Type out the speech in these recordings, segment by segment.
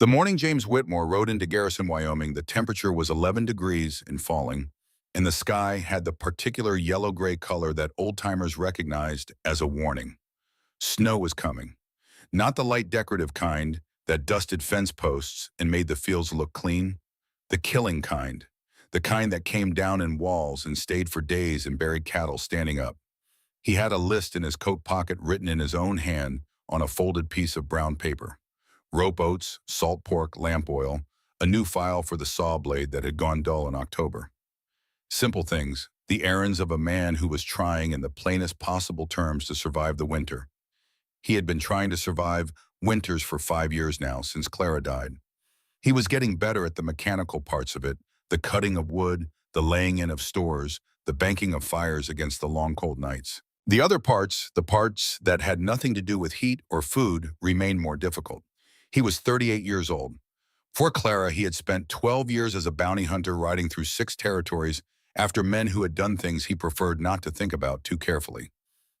The morning James Whitmore rode into Garrison, Wyoming, the temperature was 11 degrees and falling, and the sky had the particular yellow-gray color that old-timers recognized as a warning. Snow was coming. Not the light decorative kind that dusted fence posts and made the fields look clean. The killing kind. The kind that came down in walls and stayed for days and buried cattle standing up. He had a list in his coat pocket written in his own hand on a folded piece of brown paper. Rope oats, salt pork, lamp oil, a new file for the saw blade that had gone dull in October. Simple things, the errands of a man who was trying in the plainest possible terms to survive the winter. He had been trying to survive winters for 5 years now, since Clara died. He was getting better at the mechanical parts of it, the cutting of wood, the laying in of stores, the banking of fires against the long cold nights. The other parts, the parts that had nothing to do with heat or food, remained more difficult. He was 38 years old. For Clara, he had spent 12 years as a bounty hunter riding through 6 territories after men who had done things he preferred not to think about too carefully.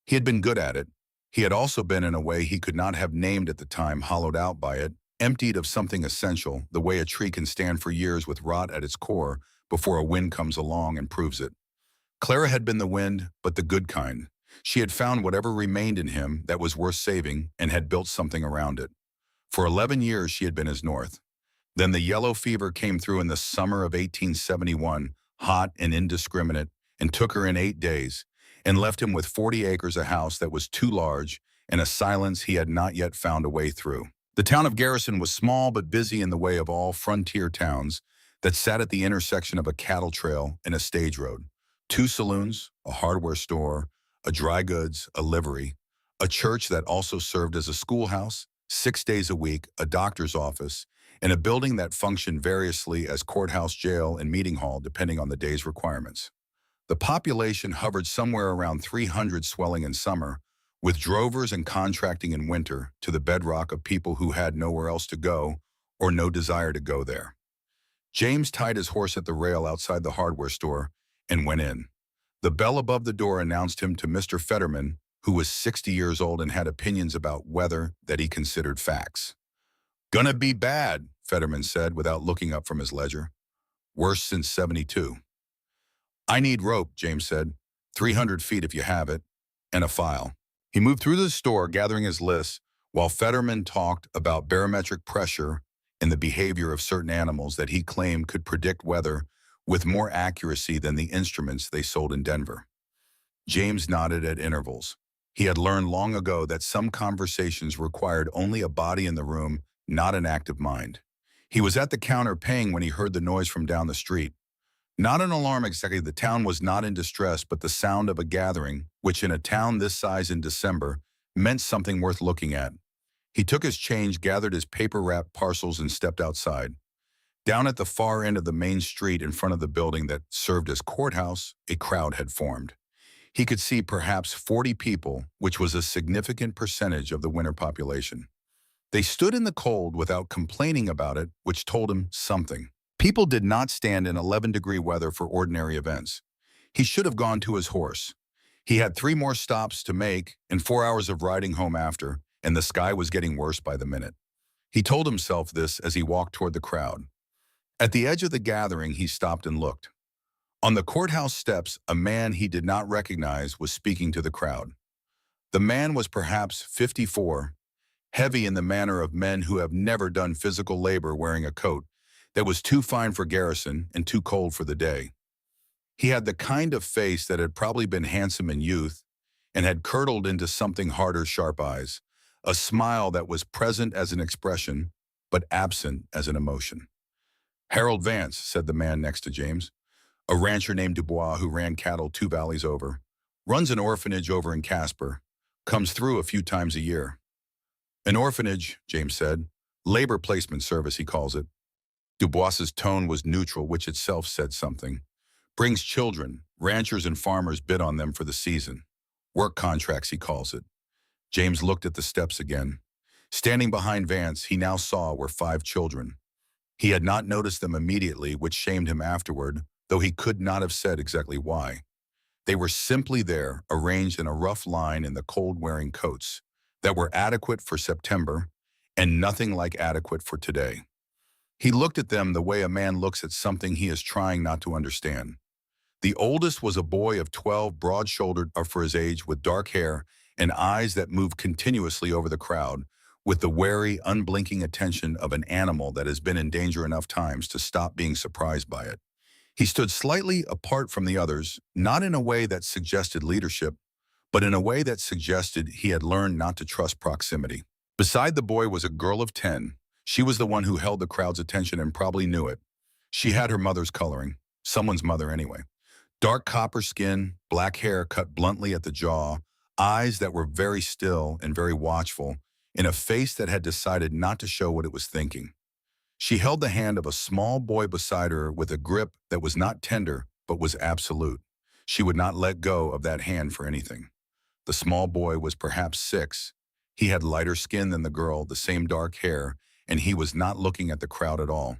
He had been good at it. He had also been, in a way he could not have named at the time, hollowed out by it, emptied of something essential, the way a tree can stand for years with rot at its core before a wind comes along and proves it. Clara had been the wind, but the good kind. She had found whatever remained in him that was worth saving and had built something around it. For 11 years she had been his north. Then the yellow fever came through in the summer of 1871, hot and indiscriminate, and took her in 8 days, and left him with 40 acres, a house that was too large, and a silence he had not yet found a way through. The town of Garrison was small but busy in the way of all frontier towns that sat at the intersection of a cattle trail and a stage road. 2 saloons, a hardware store, a dry goods, a livery, a church that also served as a schoolhouse, 6 days a week, a doctor's office, and a building that functioned variously as courthouse, jail, and meeting hall depending on the day's requirements. The population hovered somewhere around 300, swelling in summer, with drovers and contracting in winter, to the bedrock of people who had nowhere else to go or no desire to go there. James tied his horse at the rail outside the hardware store and went in. The bell above the door announced him to Mr. Fetterman, who was 60 years old and had opinions about weather that he considered facts. "Gonna be bad," Fetterman said without looking up from his ledger. "Worse since '72. "I need rope," James said. 300 feet if you have it, and a file." He moved through the store gathering his lists while Fetterman talked about barometric pressure and the behavior of certain animals that he claimed could predict weather with more accuracy than the instruments they sold in Denver. James nodded at intervals. He had learned long ago that some conversations required only a body in the room, not an active mind. He was at the counter paying when he heard the noise from down the street. Not an alarm exactly, the town was not in distress, but the sound of a gathering, which in a town this size in December meant something worth looking at. He took his change, gathered his paper-wrapped parcels, and stepped outside. Down at the far end of the main street in front of the building that served as courthouse, a crowd had formed. He could see perhaps 40 people, which was a significant percentage of the winter population. They stood in the cold without complaining about it, which told him something. People did not stand in 11-degree weather for ordinary events. He should have gone to his horse. He had 3 more stops to make and 4 hours of riding home after, and the sky was getting worse by the minute. He told himself this as he walked toward the crowd. At the edge of the gathering, he stopped and looked. On the courthouse steps, a man he did not recognize was speaking to the crowd. The man was perhaps 54, heavy in the manner of men who have never done physical labor, wearing a coat that was too fine for Garrison and too cold for the day. He had the kind of face that had probably been handsome in youth and had curdled into something harder, sharp eyes, a smile that was present as an expression, but absent as an emotion. "Harold Vance," said the man next to James, "a rancher named Dubois who ran cattle 2 valleys over, runs an orphanage over in Casper, comes through a few times a year." "An orphanage," James said. "Labor placement service, he calls it." Dubois's tone was neutral, which itself said something. "Brings children. Ranchers and farmers bid on them for the season. Work contracts, he calls it." James looked at the steps again. Standing behind Vance, he now saw were 5 children. He had not noticed them immediately, which shamed him afterward, though he could not have said exactly why. They were simply there, arranged in a rough line in the cold, wearing coats that were adequate for September and nothing like adequate for today. He looked at them the way a man looks at something he is trying not to understand. The oldest was a boy of 12, broad-shouldered for his age, with dark hair and eyes that moved continuously over the crowd, with the wary, unblinking attention of an animal that has been in danger enough times to stop being surprised by it. He stood slightly apart from the others, not in a way that suggested leadership, but in a way that suggested he had learned not to trust proximity. Beside the boy was a girl of 10. She was the one who held the crowd's attention and probably knew it. She had her mother's coloring, someone's mother anyway. Dark copper skin, black hair cut bluntly at the jaw, eyes that were very still and very watchful, in a face that had decided not to show what it was thinking. She held the hand of a small boy beside her with a grip that was not tender, but was absolute. She would not let go of that hand for anything. The small boy was perhaps 6. He had lighter skin than the girl, the same dark hair, and he was not looking at the crowd at all.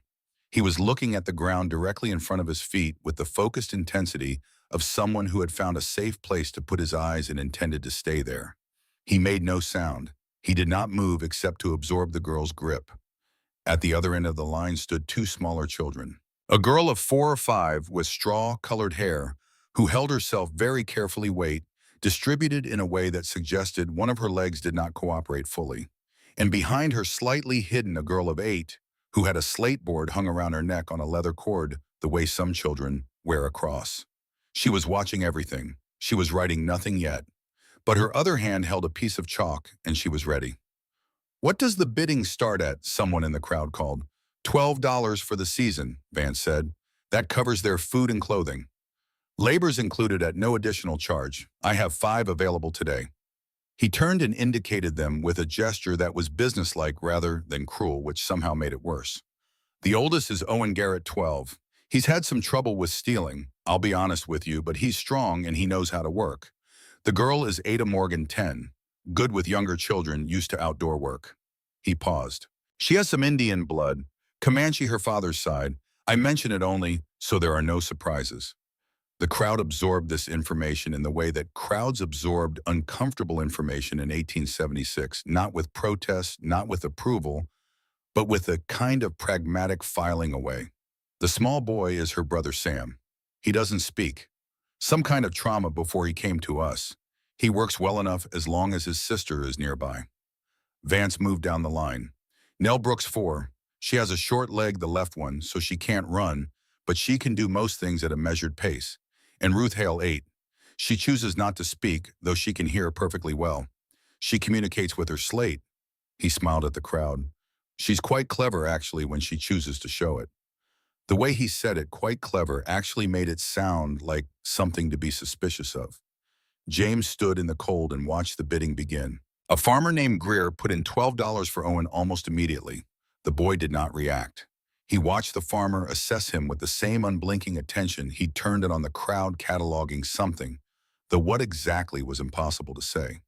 He was looking at the ground directly in front of his feet with the focused intensity of someone who had found a safe place to put his eyes and intended to stay there. He made no sound. He did not move except to absorb the girl's grip. At the other end of the line stood 2 smaller children. A girl of 4 or 5 with straw-colored hair, who held herself very carefully, weight distributed in a way that suggested one of her legs did not cooperate fully. And behind her, slightly hidden, a girl of 8, who had a slate board hung around her neck on a leather cord, the way some children wear a cross. She was watching everything. She was writing nothing yet. But her other hand held a piece of chalk, and she was ready. "What does the bidding start at?" someone in the crowd called. $12 for the season, Vance said. "That covers their food and clothing. Labor's included at no additional charge. I have 5 available today." He turned and indicated them with a gesture that was businesslike rather than cruel, which somehow made it worse. "The oldest is Owen Garrett, 12. He's had some trouble with stealing, I'll be honest with you, but he's strong and he knows how to work. The girl is Ada Morgan, 10. Good with younger children, used to outdoor work." He paused. "She has some Indian blood, Comanche her father's side. I mention it only so there are no surprises." The crowd absorbed this information in the way that crowds absorbed uncomfortable information in 1876, not with protest, not with approval, but with a kind of pragmatic filing away. "The small boy is her brother Sam. He doesn't speak. Some kind of trauma before he came to us. He works well enough as long as his sister is nearby." Vance moved down the line. "Nell Brooks, 4. She has a short leg, the left one, so she can't run, but she can do most things at a measured pace. And Ruth Hale, 8. She chooses not to speak, though she can hear perfectly well. She communicates with her slate." He smiled at the crowd. "She's quite clever, actually, when she chooses to show it." The way he said it, quite clever, actually made it sound like something to be suspicious of. James stood in the cold and watched the bidding begin. A farmer named Greer put in $12 for Owen almost immediately. The boy did not react. He watched the farmer assess him with the same unblinking attention he turned it on the crowd cataloging something, though what exactly was impossible to say.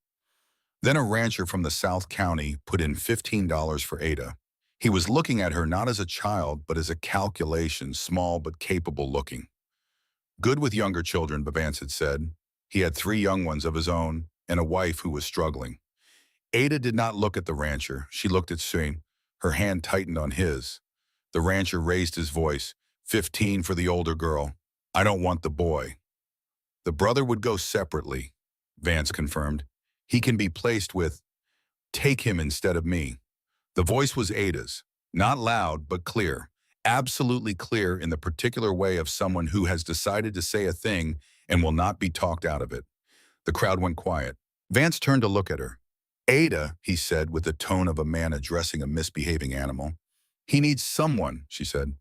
Then a rancher from the South County put in $15 for Ada. He was looking at her not as a child, but as a calculation, small but capable looking. Good with younger children, Vance had said. He had 3 young ones of his own and a wife who was struggling. Ada did not look at the rancher. She looked at Shane. Her hand tightened on his. The rancher raised his voice. 15 for the older girl. I don't want the boy. The brother would go separately, Vance confirmed. He can be placed with, take him instead of me. The voice was Ada's, not loud, but clear, absolutely clear in the particular way of someone who has decided to say a thing and will not be talked out of it. The crowd went quiet. Vance turned to look at her. Ada, he said with the tone of a man addressing a misbehaving animal. He needs someone, she said.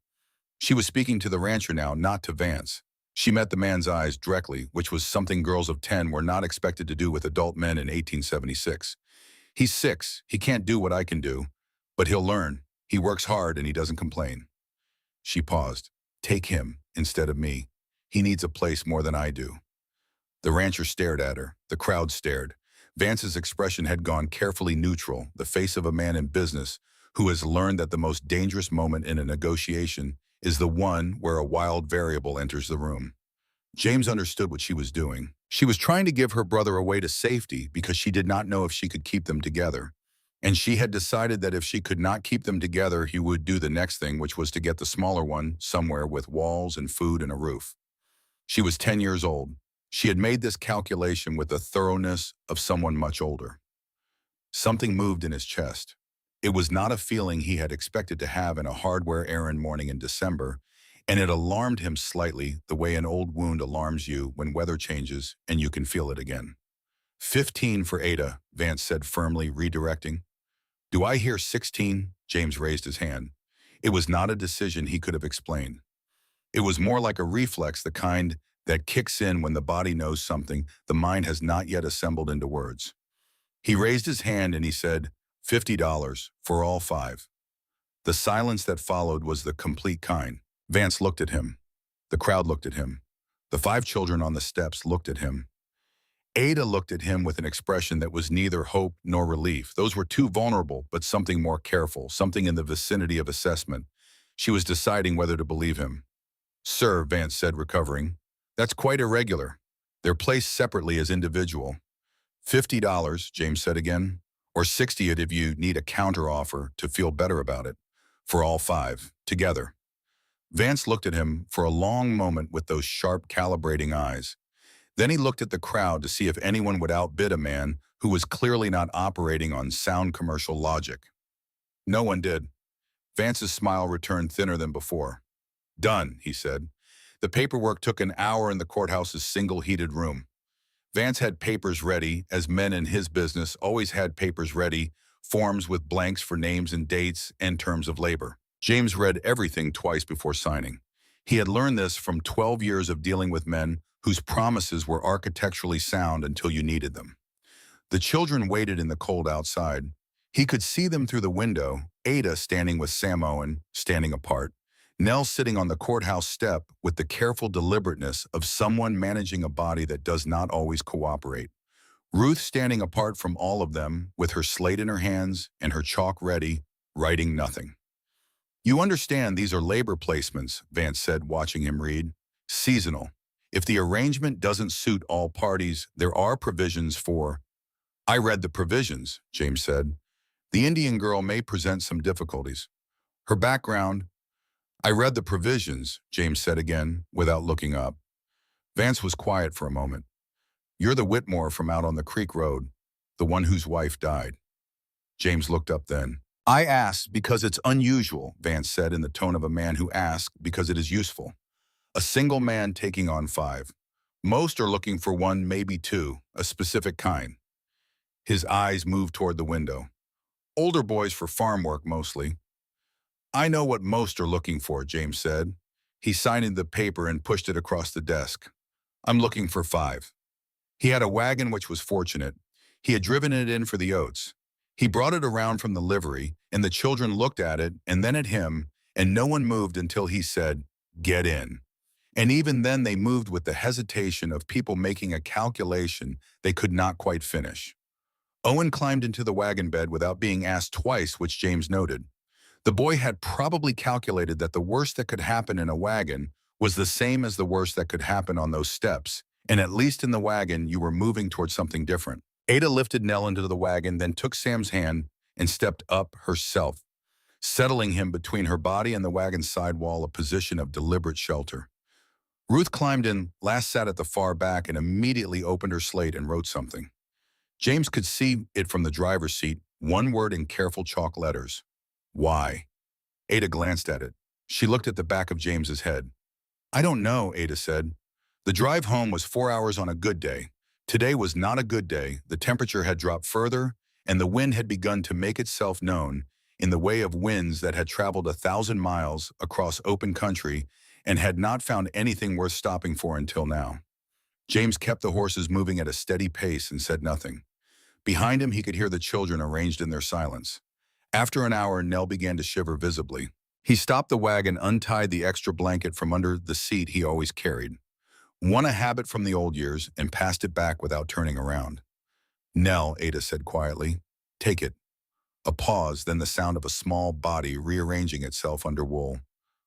She was speaking to the rancher now, not to Vance. She met the man's eyes directly, which was something girls of 10 were not expected to do with adult men in 1876. He's 6. He can't do what I can do, but he'll learn. He works hard and he doesn't complain. She paused. Take him instead of me. He needs a place more than I do. The rancher stared at her. The crowd stared. Vance's expression had gone carefully neutral, the face of a man in business who has learned that the most dangerous moment in a negotiation is the one where a wild variable enters the room. James understood what she was doing. She was trying to give her brother away to safety because she did not know if she could keep them together. And she had decided that if she could not keep them together, he would do the next thing, which was to get the smaller one somewhere with walls and food and a roof. She was 10 years old. She had made this calculation with the thoroughness of someone much older. Something moved in his chest. It was not a feeling he had expected to have in a hardware errand morning in December, and it alarmed him slightly the way an old wound alarms you when weather changes and you can feel it again. 15 for Ada, Vance said firmly, redirecting. Do I hear 16? James raised his hand. It was not a decision he could have explained. It was more like a reflex, the kind that kicks in when the body knows something the mind has not yet assembled into words. He raised his hand and he said, $50 for all five. The silence that followed was the complete kind. Vance looked at him. The crowd looked at him. The 5 children on the steps looked at him. Ada looked at him with an expression that was neither hope nor relief. Those were too vulnerable, but something more careful, something in the vicinity of assessment. She was deciding whether to believe him. Sir, Vance said, recovering, that's quite irregular. They're placed separately as individual. $50, James said again, or 60 it if you need a counter-offer to feel better about it, for all 5, together. Vance looked at him for a long moment with those sharp, calibrating eyes. Then he looked at the crowd to see if anyone would outbid a man who was clearly not operating on sound commercial logic. No one did. Vance's smile returned thinner than before. Done, he said. The paperwork took an hour in the courthouse's single heated room. Vance had papers ready, as men in his business always had papers ready, forms with blanks for names and dates and terms of labor. James read everything twice before signing. He had learned this from 12 years of dealing with men whose promises were architecturally sound until you needed them. The children waited in the cold outside. He could see them through the window, Ada standing with Sam Owen, standing apart. Nell sitting on the courthouse step with the careful deliberateness of someone managing a body that does not always cooperate. Ruth standing apart from all of them with her slate in her hands and her chalk ready, writing nothing. You understand these are labor placements, Vance said, watching him read. Seasonal. If the arrangement doesn't suit all parties, there are provisions for... I read the provisions, James said. The Indian girl may present some difficulties. Her background... I read the provisions, James said again, without looking up. Vance was quiet for a moment. You're the Whitmore from out on the creek road, the one whose wife died. James looked up then. I asked because it's unusual, Vance said in the tone of a man who asked because it is useful. A single man taking on 5. Most are looking for 1, maybe 2, a specific kind. His eyes moved toward the window. Older boys for farm work mostly. I know what most are looking for, James said. He signed the paper and pushed it across the desk. I'm looking for 5. He had a wagon which was fortunate. He had driven it in for the oats. He brought it around from the livery, and the children looked at it and then at him, and no one moved until he said, get in. And even then they moved with the hesitation of people making a calculation they could not quite finish. Owen climbed into the wagon bed without being asked twice, which James noted. The boy had probably calculated that the worst that could happen in a wagon was the same as the worst that could happen on those steps, and at least in the wagon you were moving towards something different. Ada lifted Nell into the wagon, then took Sam's hand and stepped up herself, settling him between her body and the wagon's sidewall, a position of deliberate shelter. Ruth climbed in, last sat at the far back, and immediately opened her slate and wrote something. James could see it from the driver's seat, one word in careful chalk letters. Why? Ada glanced at it. She looked at the back of James's head. I don't know, Ada said. The drive home was 4 hours on a good day. Today was not a good day. The temperature had dropped further, and the wind had begun to make itself known in the way of winds that had traveled 1,000 miles across open country and had not found anything worth stopping for until now. James kept the horses moving at a steady pace and said nothing. Behind him, he could hear the children arranged in their silence. After an hour, Nell began to shiver visibly. He stopped the wagon, untied the extra blanket from under the seat he always carried, won a habit from the old years, and passed it back without turning around. Nell, Ada said quietly, take it. A pause, then the sound of a small body rearranging itself under wool.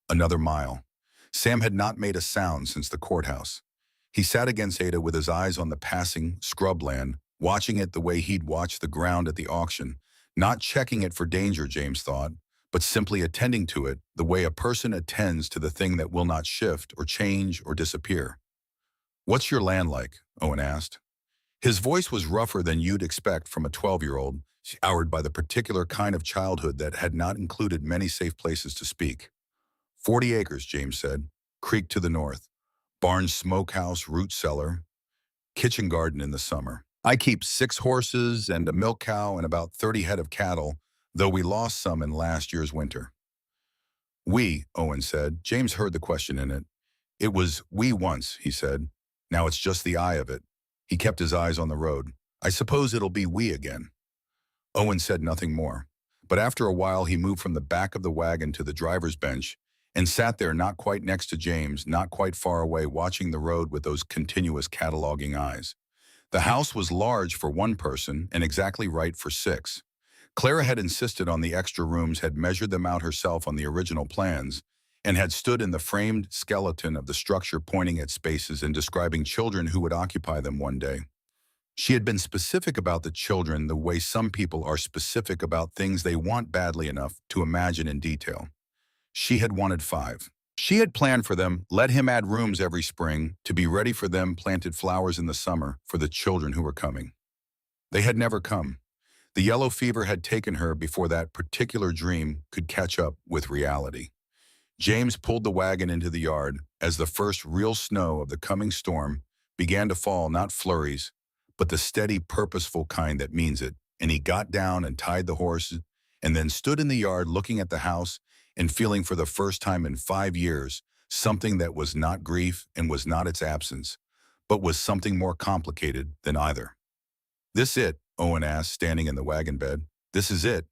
Another mile. Sam had not made a sound since the courthouse. He sat against Ada with his eyes on the passing scrubland, watching it the way he'd watched the ground at the auction, Not checking it for danger, James thought, but simply attending to it the way a person attends to the thing that will not shift or change or disappear. "What's your land like?" Owen asked. His voice was rougher than you'd expect from a 12-year-old, soured by the particular kind of childhood that had not included many safe places to speak. 40 acres, James said. Creek to the north. Barn smokehouse, root cellar. Kitchen garden in the summer. I keep 6 horses and a milk cow and about 30 head of cattle, though we lost some in last year's winter. "We," Owen said. James heard the question in it. "It was we once," he said. "Now it's just the I of it." He kept his eyes on the road. "I suppose it'll be we again." Owen said nothing more. But after a while he moved from the back of the wagon to the driver's bench and sat there not quite next to James, not quite far away, watching the road with those continuous cataloging eyes. The house was large for one person and exactly right for 6. Clara had insisted on the extra rooms, had measured them out herself on the original plans, and had stood in the framed skeleton of the structure pointing at spaces and describing children who would occupy them one day. She had been specific about the children the way some people are specific about things they want badly enough to imagine in detail. She had wanted 5. She had planned for them, let him add rooms every spring, to be ready for them, planted flowers in the summer for the children who were coming. They had never come. The yellow fever had taken her before that particular dream could catch up with reality. James pulled the wagon into the yard as the first real snow of the coming storm began to fall, not flurries, but the steady, purposeful kind that means it, and he got down and tied the horses and then stood in the yard looking at the house and feeling for the first time in 5 years something that was not grief and was not its absence, but was something more complicated than either. "This it?" Owen asked, standing in the wagon bed. "This is it,"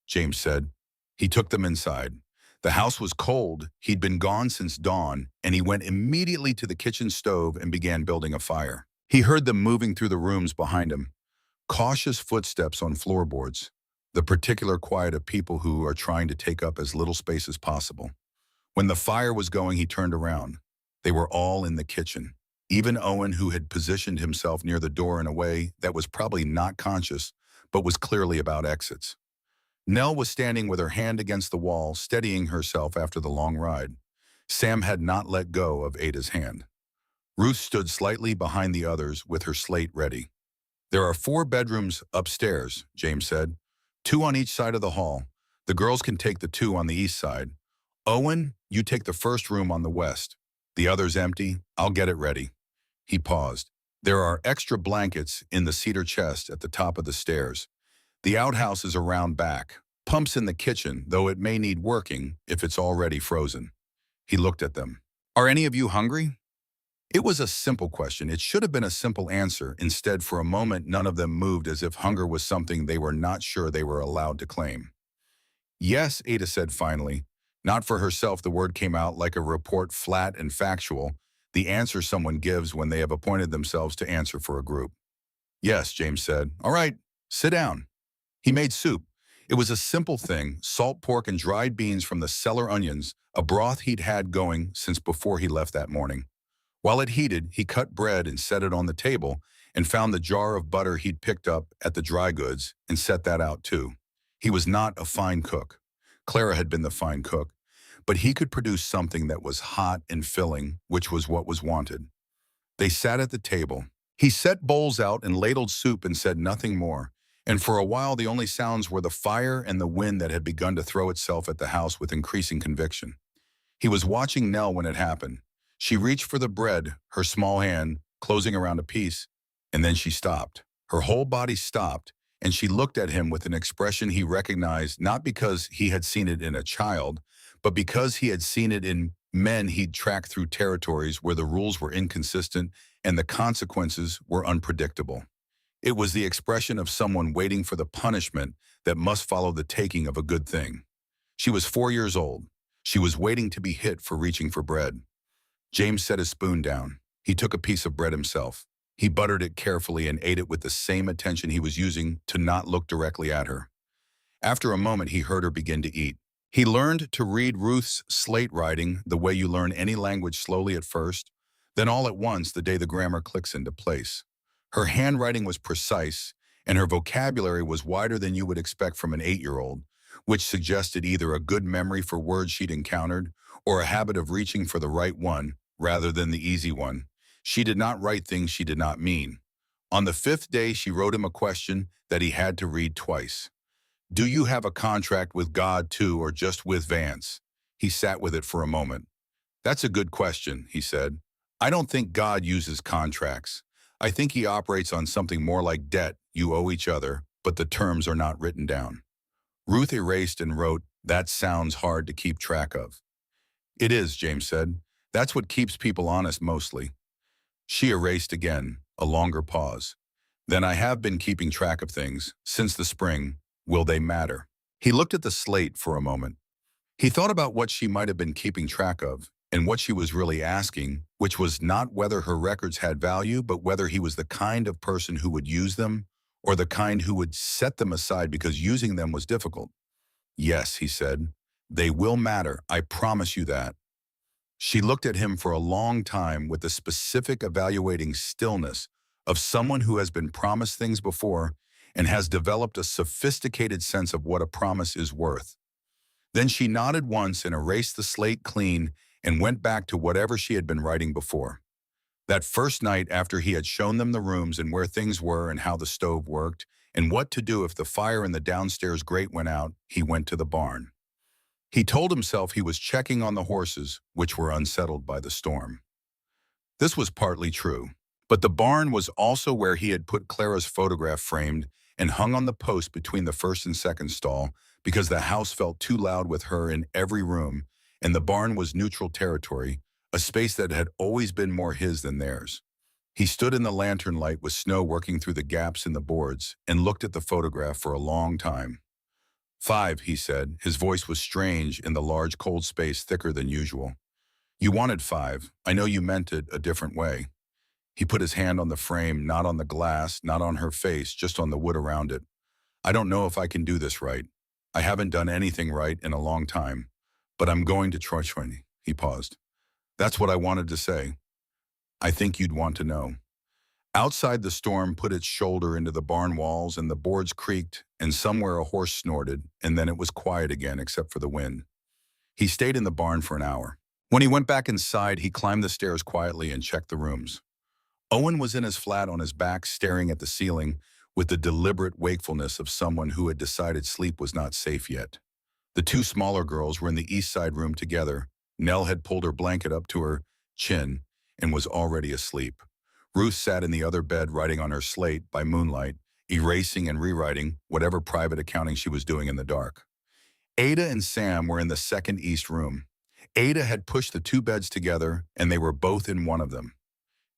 James said. He took them inside. The house was cold. He'd been gone since dawn, and he went immediately to the kitchen stove and began building a fire. He heard them moving through the rooms behind him. Cautious footsteps on floorboards, the particular quiet of people who are trying to take up as little space as possible. When the fire was going, he turned around. They were all in the kitchen. Even Owen, who had positioned himself near the door in a way that was probably not conscious, but was clearly about exits. Nell was standing with her hand against the wall, steadying herself after the long ride. Sam had not let go of Ada's hand. Ruth stood slightly behind the others with her slate ready. "There are 4 bedrooms upstairs," James said. 2 on each side of the hall. The girls can take the 2 on the east side. Owen, you take the first room on the west. The other's empty. I'll get it ready." He paused. "There are extra blankets in the cedar chest at the top of the stairs. The outhouse is around back. Pumps in the kitchen, though it may need working if it's already frozen." He looked at them. "Are any of you hungry?" It was a simple question. It should have been a simple answer. Instead, for a moment, none of them moved as if hunger was something they were not sure they were allowed to claim. "Yes," Ada said finally. Not for herself, the word came out like a report, flat and factual, the answer someone gives when they have appointed themselves to answer for a group. "Yes," James said. "All right, sit down." He made soup. It was a simple thing, salt pork and dried beans from the cellar onions, a broth he'd had going since before he left that morning. While it heated, he cut bread and set it on the table and found the jar of butter he'd picked up at the dry goods and set that out too. He was not a fine cook. Clara had been the fine cook, but he could produce something that was hot and filling, which was what was wanted. They sat at the table. He set bowls out and ladled soup and said nothing more, and for a while the only sounds were the fire and the wind that had begun to throw itself at the house with increasing conviction. He was watching Nell when it happened. She reached for the bread, her small hand closing around a piece, and then she stopped. Her whole body stopped, and she looked at him with an expression he recognized, not because he had seen it in a child, but because he had seen it in men he'd tracked through territories where the rules were inconsistent and the consequences were unpredictable. It was the expression of someone waiting for the punishment that must follow the taking of a good thing. She was 4 years old. She was waiting to be hit for reaching for bread. James set his spoon down. He took a piece of bread himself. He buttered it carefully and ate it with the same attention he was using to not look directly at her. After a moment, he heard her begin to eat. He learned to read Ruth's slate writing the way you learn any language slowly at first, then all at once the day the grammar clicks into place. Her handwriting was precise, and her vocabulary was wider than you would expect from an 8-year-old, which suggested either a good memory for words she'd encountered or a habit of reaching for the right one rather than the easy one. She did not write things she did not mean. On the 5th day, she wrote him a question that he had to read twice. Do you have a contract with God too, or just with Vance? He sat with it for a moment. That's a good question, he said. I don't think God uses contracts. I think he operates on something more like debt you owe each other, but the terms are not written down. Ruth erased and wrote, that sounds hard to keep track of. It is, James said. That's what keeps people honest mostly. She erased again, a longer pause. Then I have been keeping track of things, since the spring. Will they matter? He looked at the slate for a moment. He thought about what she might have been keeping track of, and what she was really asking, which was not whether her records had value, but whether he was the kind of person who would use them, or the kind who would set them aside because using them was difficult. Yes, he said, they will matter, I promise you that. She looked at him for a long time with the specific evaluating stillness of someone who has been promised things before and has developed a sophisticated sense of what a promise is worth. Then she nodded once and erased the slate clean and went back to whatever she had been writing before. That first night after he had shown them the rooms and where things were and how the stove worked and what to do if the fire in the downstairs grate went out, he went to the barn. He told himself he was checking on the horses, which were unsettled by the storm. This was partly true, but the barn was also where he had put Clara's photograph framed and hung on the post between the first and second stall because the house felt too loud with her in every room, and the barn was neutral territory, a space that had always been more his than theirs. He stood in the lantern light with snow working through the gaps in the boards and looked at the photograph for a long time. 5, he said. His voice was strange in the large cold space, thicker than usual. You wanted 5. I know you meant it a different way. He put his hand on the frame, not on the glass, not on her face, just on the wood around it. I don't know if I can do this right. I haven't done anything right in a long time, but I'm going to try. He paused. That's what I wanted to say. I think you'd want to know. Outside, the storm put its shoulder into the barn walls and the boards creaked, and somewhere a horse snorted, and then it was quiet again except for the wind. He stayed in the barn for an hour. When he went back inside, he climbed the stairs quietly and checked the rooms. Owen was in his flat on his back, staring at the ceiling with the deliberate wakefulness of someone who had decided sleep was not safe yet. The 2 smaller girls were in the east side room together. Nell had pulled her blanket up to her chin and was already asleep. Ruth sat in the other bed writing on her slate by moonlight, erasing and rewriting whatever private accounting she was doing in the dark. Ada and Sam were in the second east room. Ada had pushed the 2 beds together, and they were both in one of them.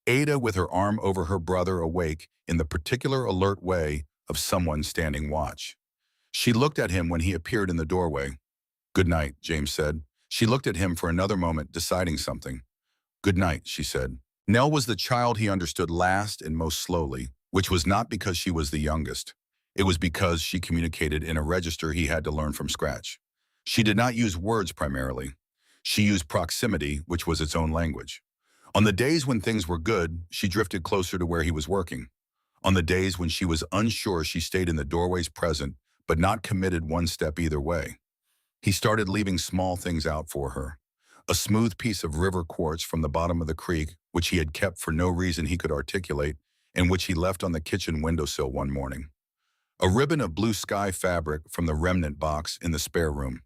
Ada with her arm over her brother, awake in the particular alert way of someone standing watch. She looked at him when he appeared in the doorway. Good night, James said. She looked at him for another moment, deciding something. Good night, she said. Nell was the child he understood last and most slowly, which was not because she was the youngest. It was because she communicated in a register he had to learn from scratch. She did not use words primarily. She used proximity, which was its own language. On the days when things were good, she drifted closer to where he was working. On the days when she was unsure, she stayed in the doorways present, but not committed one step either way. He started leaving small things out for her. A smooth piece of river quartz from the bottom of the creek, which he had kept for no reason he could articulate, and which he left on the kitchen windowsill one morning. A ribbon of blue sky fabric from the remnant box in the spare room.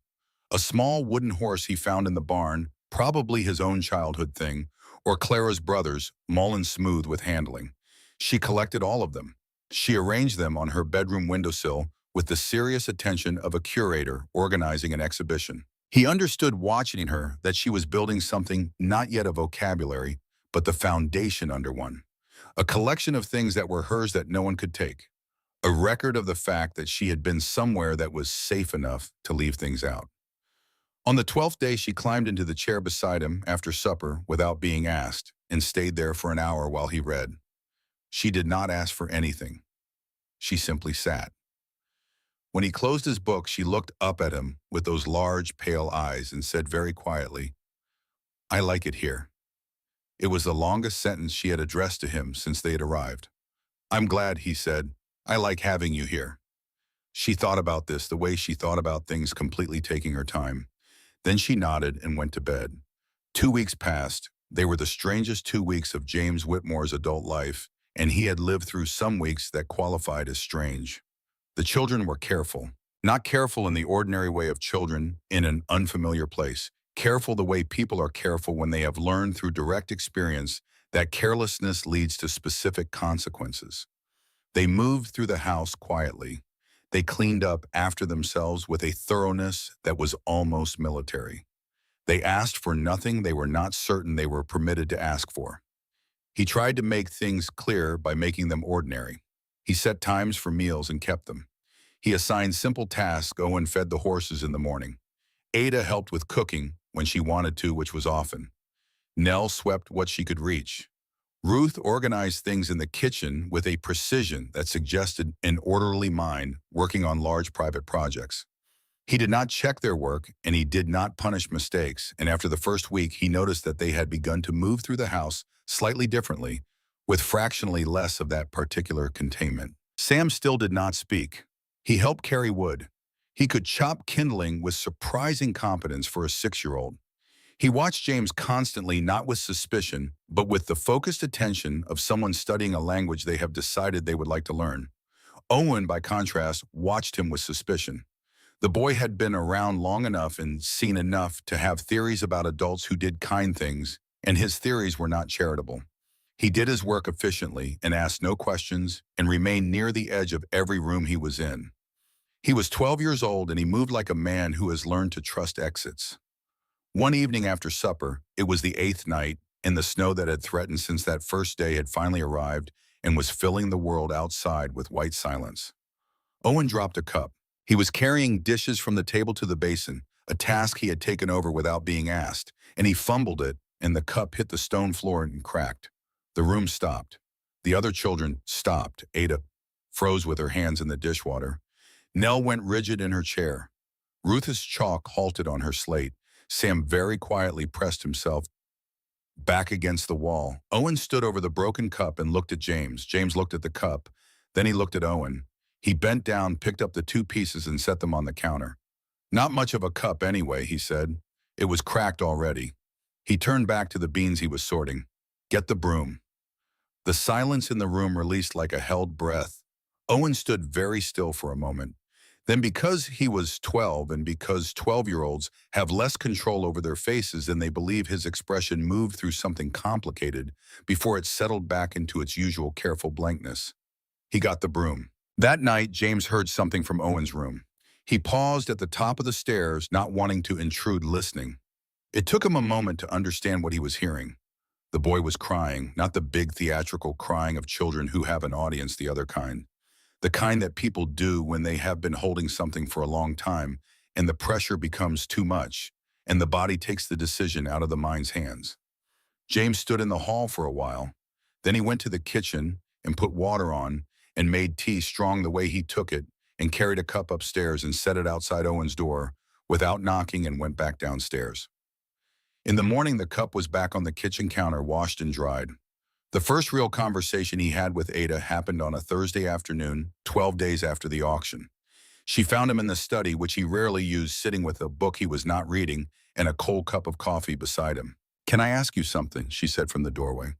A small wooden horse he found in the barn, probably his own childhood thing, or Clara's brother's, Mullen smooth with handling. She collected all of them. She arranged them on her bedroom windowsill with the serious attention of a curator organizing an exhibition. He understood watching her that she was building something not yet a vocabulary, but the foundation under one. A collection of things that were hers that no one could take. A record of the fact that she had been somewhere that was safe enough to leave things out. On the 12th day, she climbed into the chair beside him after supper without being asked and stayed there for an hour while he read. She did not ask for anything. She simply sat. When he closed his book, she looked up at him with those large, pale eyes and said very quietly, I like it here. It was the longest sentence she had addressed to him since they had arrived. I'm glad, he said. I like having you here. She thought about this, the way she thought about things, completely taking her time. Then she nodded and went to bed. 2 weeks passed. They were the strangest 2 weeks of James Whitmore's adult life, and he had lived through some weeks that qualified as strange. The children were careful. Not careful in the ordinary way of children in an unfamiliar place. Careful the way people are careful when they have learned through direct experience that carelessness leads to specific consequences. They moved through the house quietly. They cleaned up after themselves with a thoroughness that was almost military. They asked for nothing they were not certain they were permitted to ask for. He tried to make things clear by making them ordinary. He set times for meals and kept them. He assigned simple tasks. Owen fed the horses in the morning. Ada helped with cooking when she wanted to, which was often. Nell swept what she could reach. Ruth organized things in the kitchen with a precision that suggested an orderly mind working on large private projects. He did not check their work, and he did not punish mistakes, and after the first week, he noticed that they had begun to move through the house slightly differently, with fractionally less of that particular containment. Sam still did not speak. He helped carry wood. He could chop kindling with surprising competence for a 6-year-old. He watched James constantly, not with suspicion, but with the focused attention of someone studying a language they have decided they would like to learn. Owen, by contrast, watched him with suspicion. The boy had been around long enough and seen enough to have theories about adults who did kind things, and his theories were not charitable. He did his work efficiently and asked no questions and remained near the edge of every room he was in. He was 12 years old and he moved like a man who has learned to trust exits. One evening after supper, it was the 8th night, and the snow that had threatened since that first day had finally arrived and was filling the world outside with white silence. Owen dropped a cup. He was carrying dishes from the table to the basin, a task he had taken over without being asked, and he fumbled it, and the cup hit the stone floor and cracked. The room stopped. The other children stopped. Ada froze with her hands in the dishwater. Nell went rigid in her chair. Ruth's chalk halted on her slate. Sam very quietly pressed himself back against the wall. Owen stood over the broken cup and looked at James. James looked at the cup. Then he looked at Owen. He bent down, picked up the 2 pieces and set them on the counter. Not much of a cup anyway, he said. It was cracked already. He turned back to the beans he was sorting. Get the broom. The silence in the room released like a held breath. Owen stood very still for a moment. Then, because he was 12 and because 12-year-olds have less control over their faces than they believe, his expression moved through something complicated before it settled back into its usual careful blankness. He got the broom. That night, James heard something from Owen's room. He paused at the top of the stairs, not wanting to intrude, listening. It took him a moment to understand what he was hearing. The boy was crying, not the big theatrical crying of children who have an audience, the other kind. The kind that people do when they have been holding something for a long time, and the pressure becomes too much, and the body takes the decision out of the mind's hands. James stood in the hall for a while. Then he went to the kitchen and put water on and made tea strong the way he took it and carried a cup upstairs and set it outside Owen's door without knocking and went back downstairs. In the morning, the cup was back on the kitchen counter, washed and dried. The first real conversation he had with Ada happened on a Thursday afternoon, 12 days after the auction. She found him in the study, which he rarely used, sitting with a book he was not reading and a cold cup of coffee beside him. "Can I ask you something?" she said from the doorway.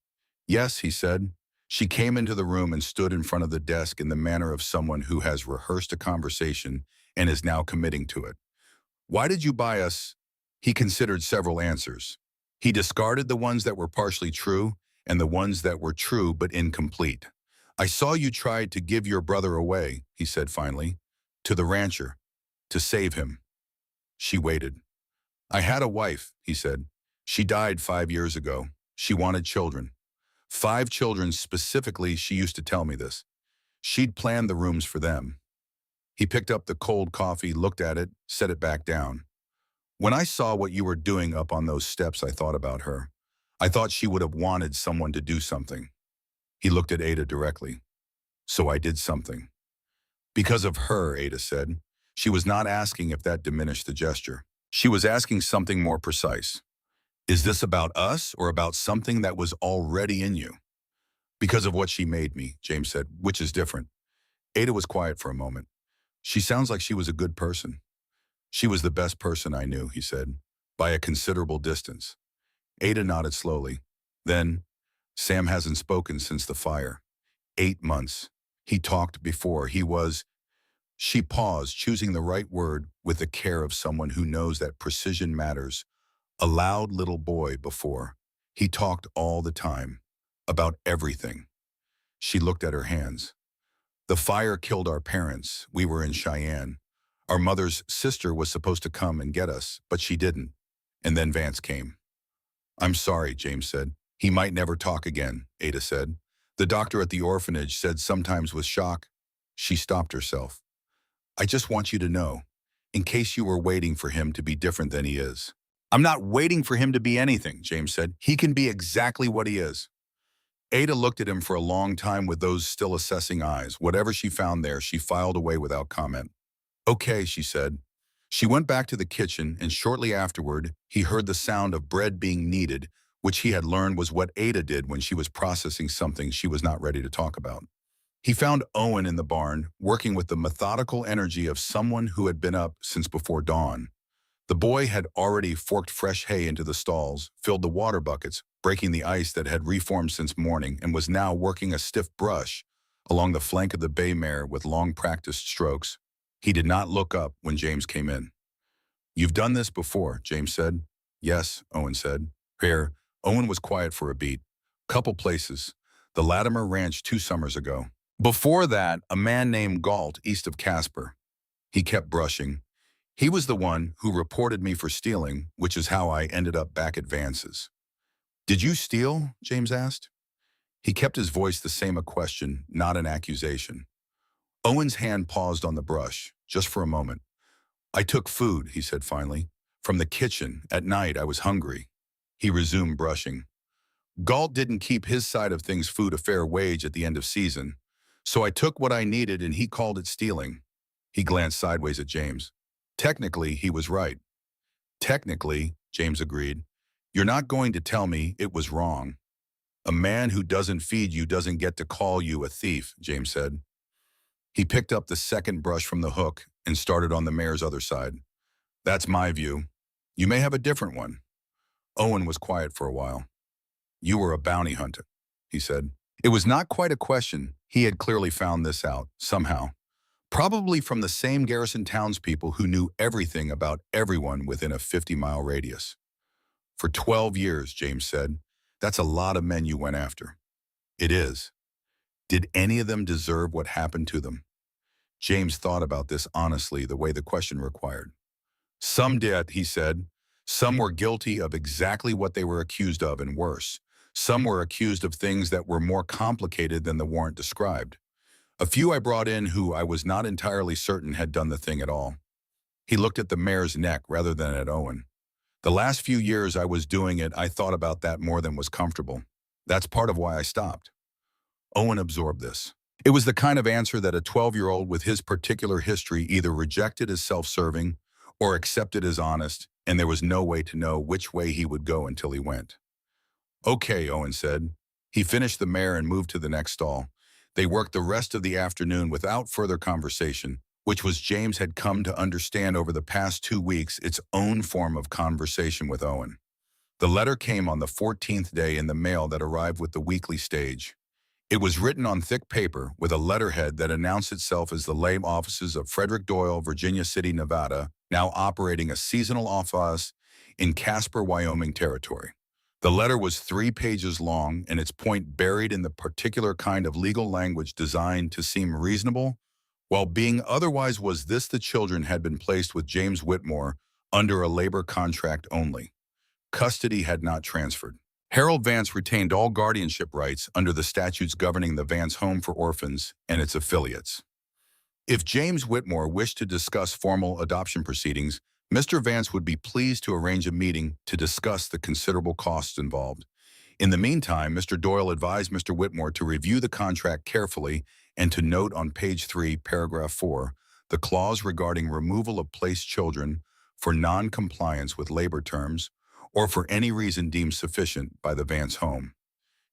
"Yes," he said. She came into the room and stood in front of the desk in the manner of someone who has rehearsed a conversation and is now committing to it. "Why did you buy us?" He considered several answers. He discarded the ones that were partially true and the ones that were true but incomplete. "I saw you tried to give your brother away," he said finally, "to the rancher, to save him." She waited. "I had a wife," he said. "She died 5 years ago. She wanted children. 5 children specifically, she used to tell me this. She'd planned the rooms for them." He picked up the cold coffee, looked at it, set it back down. "When I saw what you were doing up on those steps, I thought about her. I thought she would have wanted someone to do something." He looked at Ada directly. "So I did something." "Because of her," Ada said. She was not asking if that diminished the gesture. She was asking something more precise. "Is this about us or about something that was already in you?" "Because of what she made me," James said, "which is different." Ada was quiet for a moment. She sounds like she was a good person. She was the best person I knew, he said, by a considerable distance. Ada nodded slowly. Then, Sam hasn't spoken since the fire. 8 months. He talked before. She paused, choosing the right word with the care of someone who knows that precision matters. A loud little boy before. He talked all the time. About everything. She looked at her hands. The fire killed our parents. We were in Cheyenne. Our mother's sister was supposed to come and get us, but she didn't. And then Vance came. I'm sorry, James said. He might never talk again, Ada said. The doctor at the orphanage said sometimes with shock. She stopped herself. I just want you to know, in case you were waiting for him to be different than he is. I'm not waiting for him to be anything, James said. He can be exactly what he is. Ada looked at him for a long time with those still assessing eyes. Whatever she found there, she filed away without comment. Okay, she said. She went back to the kitchen, and shortly afterward, he heard the sound of bread being kneaded, which he had learned was what Ada did when she was processing something she was not ready to talk about. He found Owen in the barn, working with the methodical energy of someone who had been up since before dawn. The boy had already forked fresh hay into the stalls, filled the water buckets, breaking the ice that had reformed since morning, and was now working a stiff brush along the flank of the bay mare with long practiced strokes. He did not look up when James came in. You've done this before, James said. Yes, Owen said. Here, Owen was quiet for a beat. Couple places. The Latimer Ranch 2 summers ago. Before that, a man named Galt east of Casper. He kept brushing. He was the one who reported me for stealing, which is how I ended up back at Vance's. Did you steal? James asked. He kept his voice the same, a question, not an accusation. Owen's hand paused on the brush, just for a moment. I took food, he said finally. From the kitchen. At night, I was hungry. He resumed brushing. Galt didn't keep his side of things food a fair wage at the end of season. So I took what I needed and he called it stealing. He glanced sideways at James. Technically, he was right. Technically, James agreed. You're not going to tell me it was wrong. A man who doesn't feed you doesn't get to call you a thief, James said. He picked up the second brush from the hook and started on the mare's other side. That's my view. You may have a different one. Owen was quiet for a while. You were a bounty hunter, he said. It was not quite a question. He had clearly found this out, somehow. Probably from the same garrison townspeople who knew everything about everyone within a 50-mile radius. For 12 years, James said. That's a lot of men you went after. It is. Did any of them deserve what happened to them? James thought about this honestly, the way the question required. Some did, he said. Some were guilty of exactly what they were accused of and worse. Some were accused of things that were more complicated than the warrant described. A few I brought in who I was not entirely certain had done the thing at all. He looked at the mare's neck rather than at Owen. The last few years I was doing it, I thought about that more than was comfortable. That's part of why I stopped. Owen absorbed this. It was the kind of answer that a 12-year-old with his particular history either rejected as self-serving or accepted as honest, and there was no way to know which way he would go until he went. Okay, Owen said. He finished the mare and moved to the next stall. They worked the rest of the afternoon without further conversation, which was James had come to understand over the past 2 weeks its own form of conversation with Owen. The letter came on the 14th day in the mail that arrived with the weekly stage. It was written on thick paper with a letterhead that announced itself as the lay offices of Frederick Doyle, Virginia City, Nevada, now operating a seasonal office in Casper, Wyoming territory. The letter was 3 pages long and its point buried in the particular kind of legal language designed to seem reasonable, while being otherwise was this: the children had been placed with James Whitmore under a labor contract only. Custody had not transferred. Harold Vance retained all guardianship rights under the statutes governing the Vance Home for Orphans and its affiliates. If James Whitmore wished to discuss formal adoption proceedings, Mr. Vance would be pleased to arrange a meeting to discuss the considerable costs involved. In the meantime, Mr. Doyle advised Mr. Whitmore to review the contract carefully and to note on page 3, paragraph 4, the clause regarding removal of placed children for non-compliance with labor terms or for any reason deemed sufficient by the Vance home.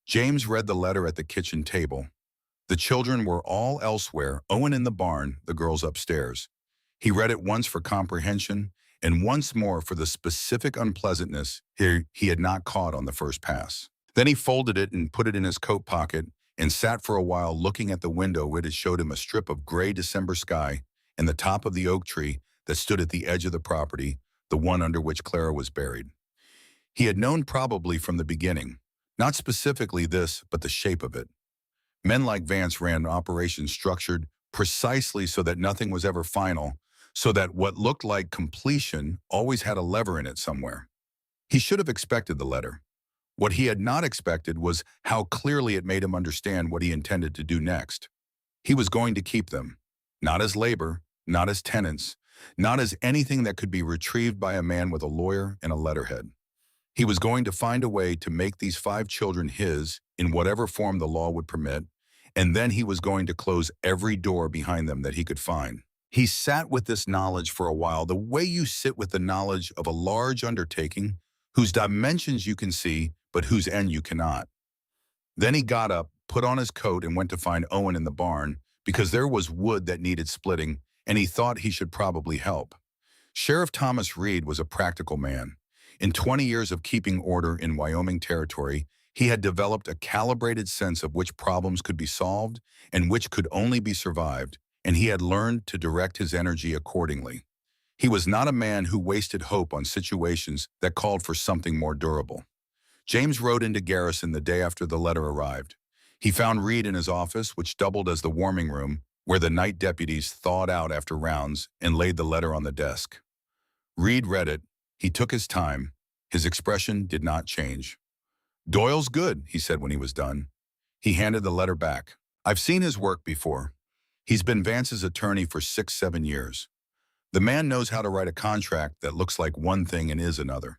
James read the letter at the kitchen table. The children were all elsewhere, Owen in the barn, the girls upstairs. He read it once for comprehension and once more for the specific unpleasantness he had not caught on the first pass. Then he folded it and put it in his coat pocket and sat for a while looking at the window where it showed him a strip of gray December sky and the top of the oak tree that stood at the edge of the property, the one under which Clara was buried. He had known probably from the beginning, not specifically this, but the shape of it. Men like Vance ran operations structured precisely so that nothing was ever final, so that what looked like completion always had a lever in it somewhere. He should have expected the letter. What he had not expected was how clearly it made him understand what he intended to do next. He was going to keep them, not as labor, not as tenants, not as anything that could be retrieved by a man with a lawyer and a letterhead. He was going to find a way to make these 5 children his in whatever form the law would permit, and then he was going to close every door behind them that he could find. He sat with this knowledge for a while, the way you sit with the knowledge of a large undertaking whose dimensions you can see, but whose end you cannot. Then he got up, put on his coat, and went to find Owen in the barn because there was wood that needed splitting, and he thought he should probably help. Sheriff Thomas Reed was a practical man. In 20 years of keeping order in Wyoming territory, he had developed a calibrated sense of which problems could be solved and which could only be survived, and he had learned to direct his energy accordingly. He was not a man who wasted hope on situations that called for something more durable. James rode into Garrison the day after the letter arrived. He found Reed in his office, which doubled as the warming room, where the night deputies thawed out after rounds and laid the letter on the desk. Reed read it. He took his time. His expression did not change. "Doyle's good," he said when he was done. He handed the letter back. "I've seen his work before. He's been Vance's attorney for 6-7 years. The man knows how to write a contract that looks like one thing and is another."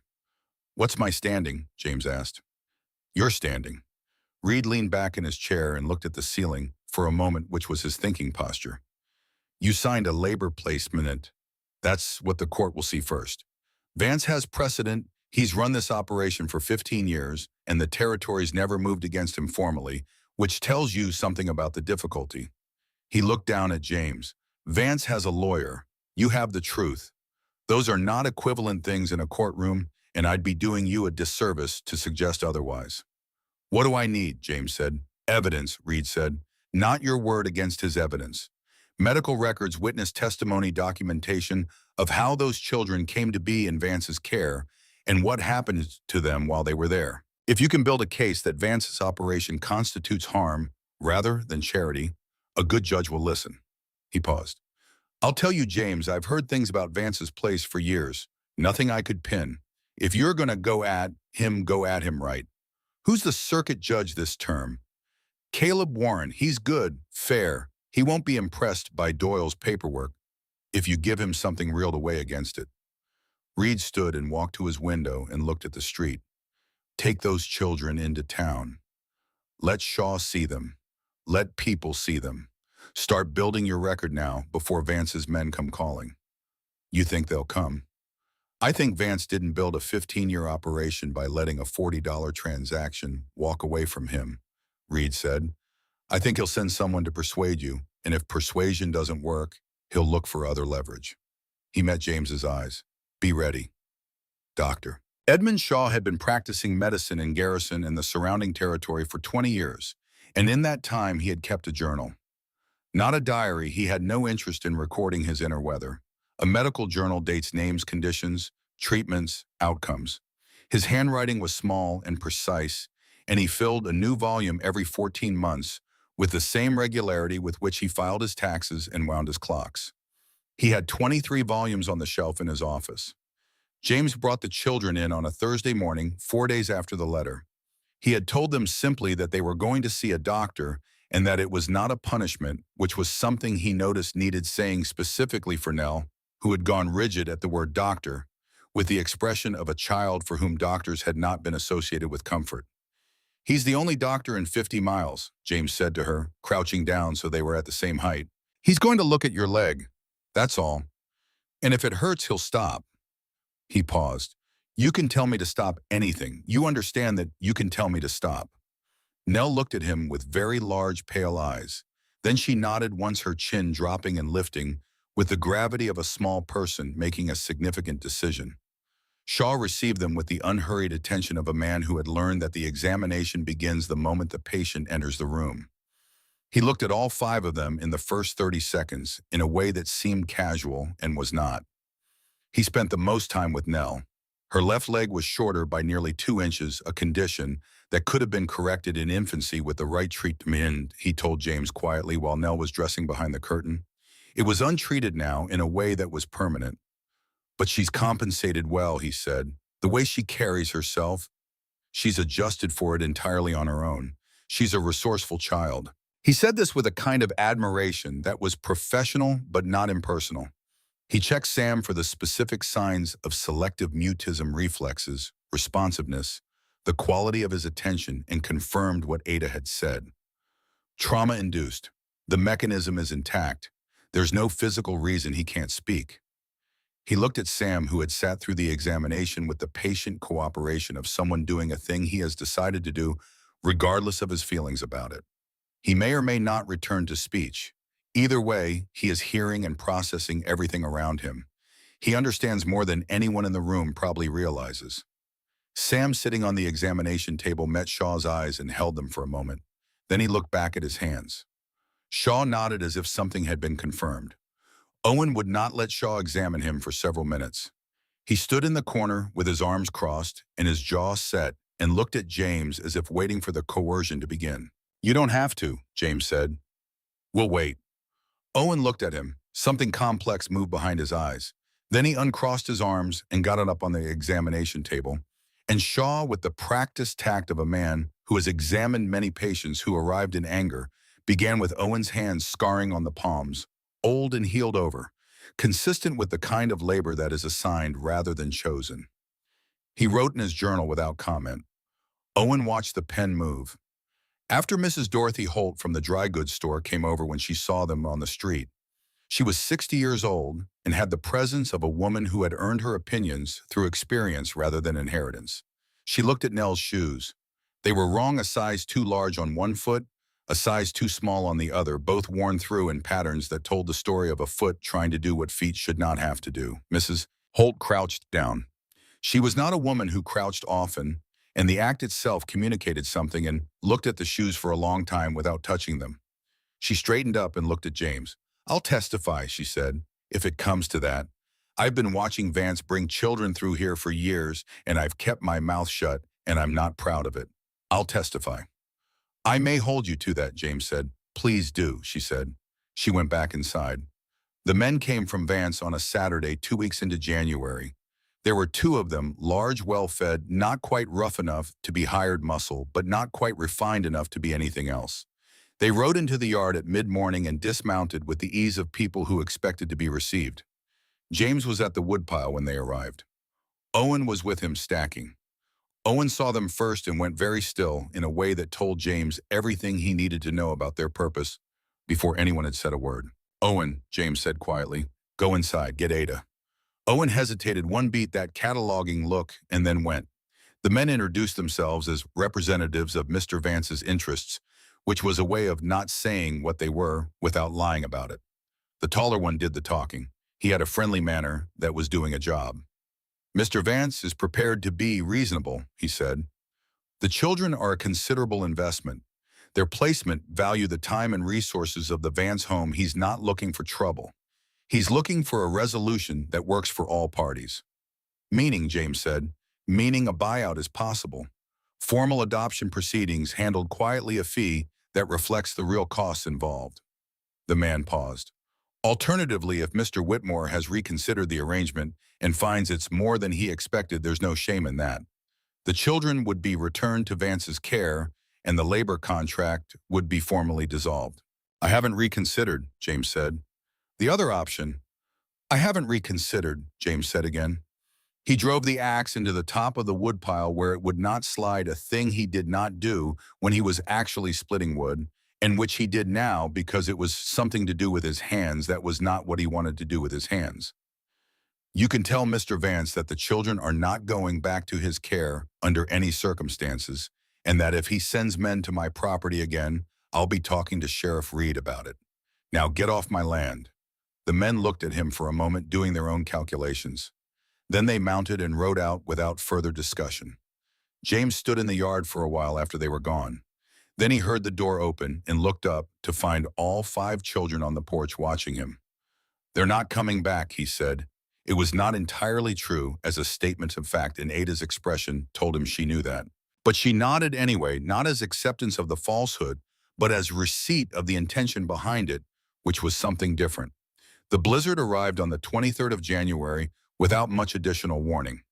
"What's my standing?" James asked. "Your standing." Reed leaned back in his chair and looked at the ceiling for a moment, which was his thinking posture. "You signed a labor placement. That's what the court will see first. Vance has precedent. He's run this operation for 15 years, and the territory's never moved against him formally, which tells you something about the difficulty." He looked down at James. "Vance has a lawyer. You have the truth. Those are not equivalent things in a courtroom, and I'd be doing you a disservice to suggest otherwise." "What do I need?" James said. "Evidence," Reed said. "Not your word against his evidence. Medical records, witness testimony, documentation of how those children came to be in Vance's care and what happened to them while they were there. If you can build a case that Vance's operation constitutes harm rather than charity, a good judge will listen." He paused. "I'll tell you, James, I've heard things about Vance's place for years. Nothing I could pin. If you're going to go at him right. Who's the circuit judge this term?" "Caleb Warren. He's good, fair. He won't be impressed by Doyle's paperwork if you give him something real to weigh against it." Reed stood and walked to his window and looked at the street. "Take those children into town. Let Shaw see them. Let people see them. Start building your record now before Vance's men come calling." "You think they'll come?" "I think Vance didn't build a 15-year operation by letting a $40 transaction walk away from him," Reed said. "I think he'll send someone to persuade you, and if persuasion doesn't work, he'll look for other leverage." He met James's eyes. "Be ready, Doctor." Edmund Shaw had been practicing medicine in Garrison and the surrounding territory for 20 years, and in that time he had kept a journal. Not a diary, he had no interest in recording his inner weather. A medical journal dates names, conditions, treatments, outcomes. His handwriting was small and precise, and he filled a new volume every 14 months with the same regularity with which he filed his taxes and wound his clocks. He had 23 volumes on the shelf in his office. James brought the children in on a Thursday morning, 4 days after the letter. He had told them simply that they were going to see a doctor and that it was not a punishment, which was something he noticed needed saying specifically for Nell, who had gone rigid at the word doctor, with the expression of a child for whom doctors had not been associated with comfort. "He's the only doctor in 50 miles, James said to her, crouching down so they were at the same height. "He's going to look at your leg. That's all. And if it hurts, he'll stop." He paused. "You can tell me to stop anything. You understand that you can tell me to stop." Nell looked at him with very large, pale eyes. Then she nodded once, her chin dropping and lifting, with the gravity of a small person making a significant decision. Shaw received them with the unhurried attention of a man who had learned that the examination begins the moment the patient enters the room. He looked at all five of them in the first 30 seconds in a way that seemed casual and was not. He spent the most time with Nell. Her left leg was shorter by nearly 2 inches, a condition that could have been corrected in infancy with the right treatment, he told James quietly while Nell was dressing behind the curtain. It was untreated now in a way that was permanent. But she's compensated well, he said. The way she carries herself, she's adjusted for it entirely on her own. She's a resourceful child. He said this with a kind of admiration that was professional but not impersonal. He checked Sam for the specific signs of selective mutism reflexes, responsiveness, the quality of his attention, and confirmed what Ada had said. Trauma-induced. The mechanism is intact. There's no physical reason he can't speak. He looked at Sam, who had sat through the examination with the patient cooperation of someone doing a thing he has decided to do, regardless of his feelings about it. He may or may not return to speech. Either way, he is hearing and processing everything around him. He understands more than anyone in the room probably realizes. Sam, sitting on the examination table, met Shaw's eyes and held them for a moment. Then he looked back at his hands. Shaw nodded as if something had been confirmed. Owen would not let Shaw examine him for several minutes. He stood in the corner with his arms crossed and his jaw set and looked at James as if waiting for the coercion to begin. "You don't have to," James said. "We'll wait." Owen looked at him. Something complex moved behind his eyes. Then he uncrossed his arms and got it up on the examination table. And Shaw, with the practiced tact of a man who has examined many patients who arrived in anger, began with Owen's hands scarring on the palms, old and healed over, consistent with the kind of labor that is assigned rather than chosen. He wrote in his journal without comment. Owen watched the pen move. After Mrs. Dorothy Holt from the dry goods store came over when she saw them on the street, she was 60 years old and had the presence of a woman who had earned her opinions through experience rather than inheritance. She looked at Nell's shoes. They were wrong, a size too large on one foot, a size too small on the other, both worn through in patterns that told the story of a foot trying to do what feet should not have to do. Mrs. Holt crouched down. She was not a woman who crouched often, and the act itself communicated something, and looked at the shoes for a long time without touching them. She straightened up and looked at James. "I'll testify," she said, "if it comes to that. I've been watching Vance bring children through here for years, and I've kept my mouth shut, and I'm not proud of it. I'll testify." "I may hold you to that," James said. "Please do," she said. She went back inside. The men came from Vance on a Saturday 2 weeks into January. There were two of them, large, well-fed, not quite rough enough to be hired muscle, but not quite refined enough to be anything else. They rode into the yard at mid-morning and dismounted with the ease of people who expected to be received. James was at the woodpile when they arrived. Owen was with him stacking. Owen saw them first and went very still in a way that told James everything he needed to know about their purpose before anyone had said a word. "Owen," James said quietly, "go inside, get Ada." Owen hesitated one beat, that cataloging look, and then went. The men introduced themselves as representatives of Mr. Vance's interests, which was a way of not saying what they were without lying about it. The taller one did the talking. He had a friendly manner that was doing a job. "Mr. Vance is prepared to be reasonable," he said. "The children are a considerable investment. Their placement value the time and resources of the Vance home. He's not looking for trouble. He's looking for a resolution that works for all parties." "Meaning," James said, "meaning a buyout is possible. Formal adoption proceedings handled quietly, a fee that reflects the real costs involved." The man paused. "Alternatively, if Mr. Whitmore has reconsidered the arrangement and finds it's more than he expected, there's no shame in that. The children would be returned to Vance's care, and the labor contract would be formally dissolved." "I haven't reconsidered," James said. "The other option—" "I haven't reconsidered," James said again. He drove the axe into the top of the woodpile where it would not slide, a thing he did not do when he was actually splitting wood, and which he did now because it was something to do with his hands that was not what he wanted to do with his hands. "You can tell Mr. Vance that the children are not going back to his care under any circumstances, and that if he sends men to my property again, I'll be talking to Sheriff Reed about it. Now get off my land." The men looked at him for a moment, doing their own calculations. Then they mounted and rode out without further discussion. James stood in the yard for a while after they were gone. Then he heard the door open and looked up to find all 5 children on the porch watching him. "They're not coming back," he said. It was not entirely true, as a statement of fact, and Ada's expression told him she knew that. But she nodded anyway, not as acceptance of the falsehood, but as receipt of the intention behind it, which was something different. The blizzard arrived on the 23rd of January without much additional warning.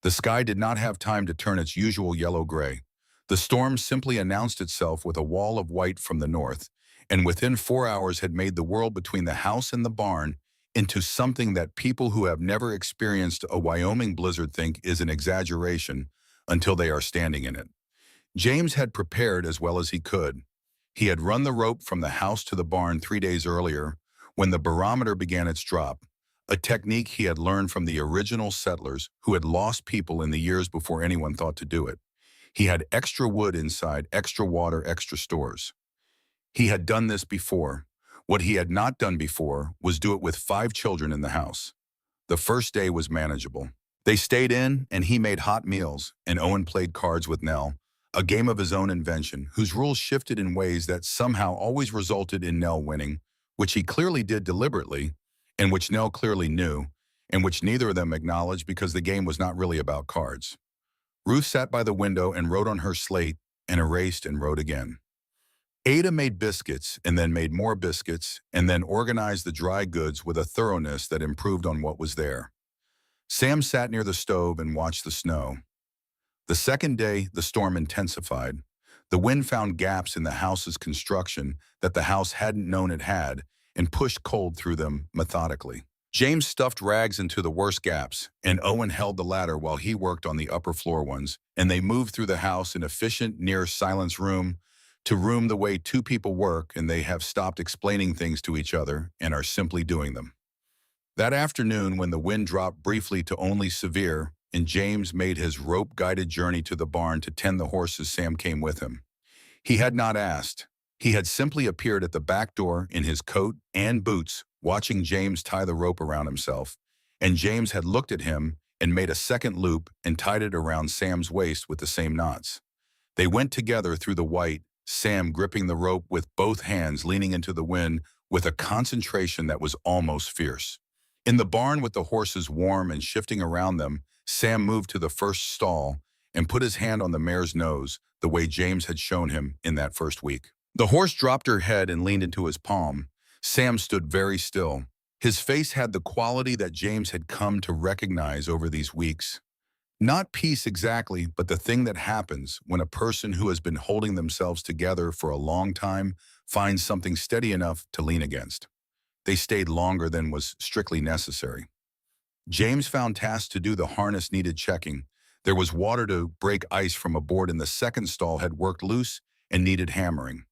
The sky did not have time to turn its usual yellow-gray. The storm simply announced itself with a wall of white from the north, and within 4 hours had made the world between the house and the barn into something that people who have never experienced a Wyoming blizzard think is an exaggeration until they are standing in it. James had prepared as well as he could. He had run the rope from the house to the barn 3 days earlier when the barometer began its drop, a technique he had learned from the original settlers who had lost people in the years before anyone thought to do it. He had extra wood inside, extra water, extra stores. He had done this before. What he had not done before was do it with 5 children in the house. The first day was manageable. They stayed in, and he made hot meals, and Owen played cards with Nell, a game of his own invention, whose rules shifted in ways that somehow always resulted in Nell winning, which he clearly did deliberately, and which Nell clearly knew, and which neither of them acknowledged because the game was not really about cards. Ruth sat by the window and wrote on her slate, and erased and wrote again. Ada made biscuits, and then made more biscuits, and then organized the dry goods with a thoroughness that improved on what was there. Sam sat near the stove and watched the snow. The second day, the storm intensified. The wind found gaps in the house's construction that the house hadn't known it had, and pushed cold through them methodically. James stuffed rags into the worst gaps, and Owen held the ladder while he worked on the upper floor ones, and they moved through the house in efficient, near-silence room to room the way 2 people work, and they have stopped explaining things to each other and are simply doing them. That afternoon, when the wind dropped briefly to only severe, and James made his rope-guided journey to the barn to tend the horses, Sam came with him. He had not asked. He had simply appeared at the back door in his coat and boots, watching James tie the rope around himself, and James had looked at him and made a second loop and tied it around Sam's waist with the same knots. They went together through the white, Sam gripping the rope with both hands, leaning into the wind with a concentration that was almost fierce. In the barn, with the horses warm and shifting around them, Sam moved to the first stall and put his hand on the mare's nose, the way James had shown him in that first week. The horse dropped her head and leaned into his palm. Sam stood very still. His face had the quality that James had come to recognize over these weeks. Not peace exactly, but the thing that happens when a person who has been holding themselves together for a long time finds something steady enough to lean against. They stayed longer than was strictly necessary. James found tasks to do. The harness needed checking. There was water to break ice from a board in the second stall had worked loose and needed hammering.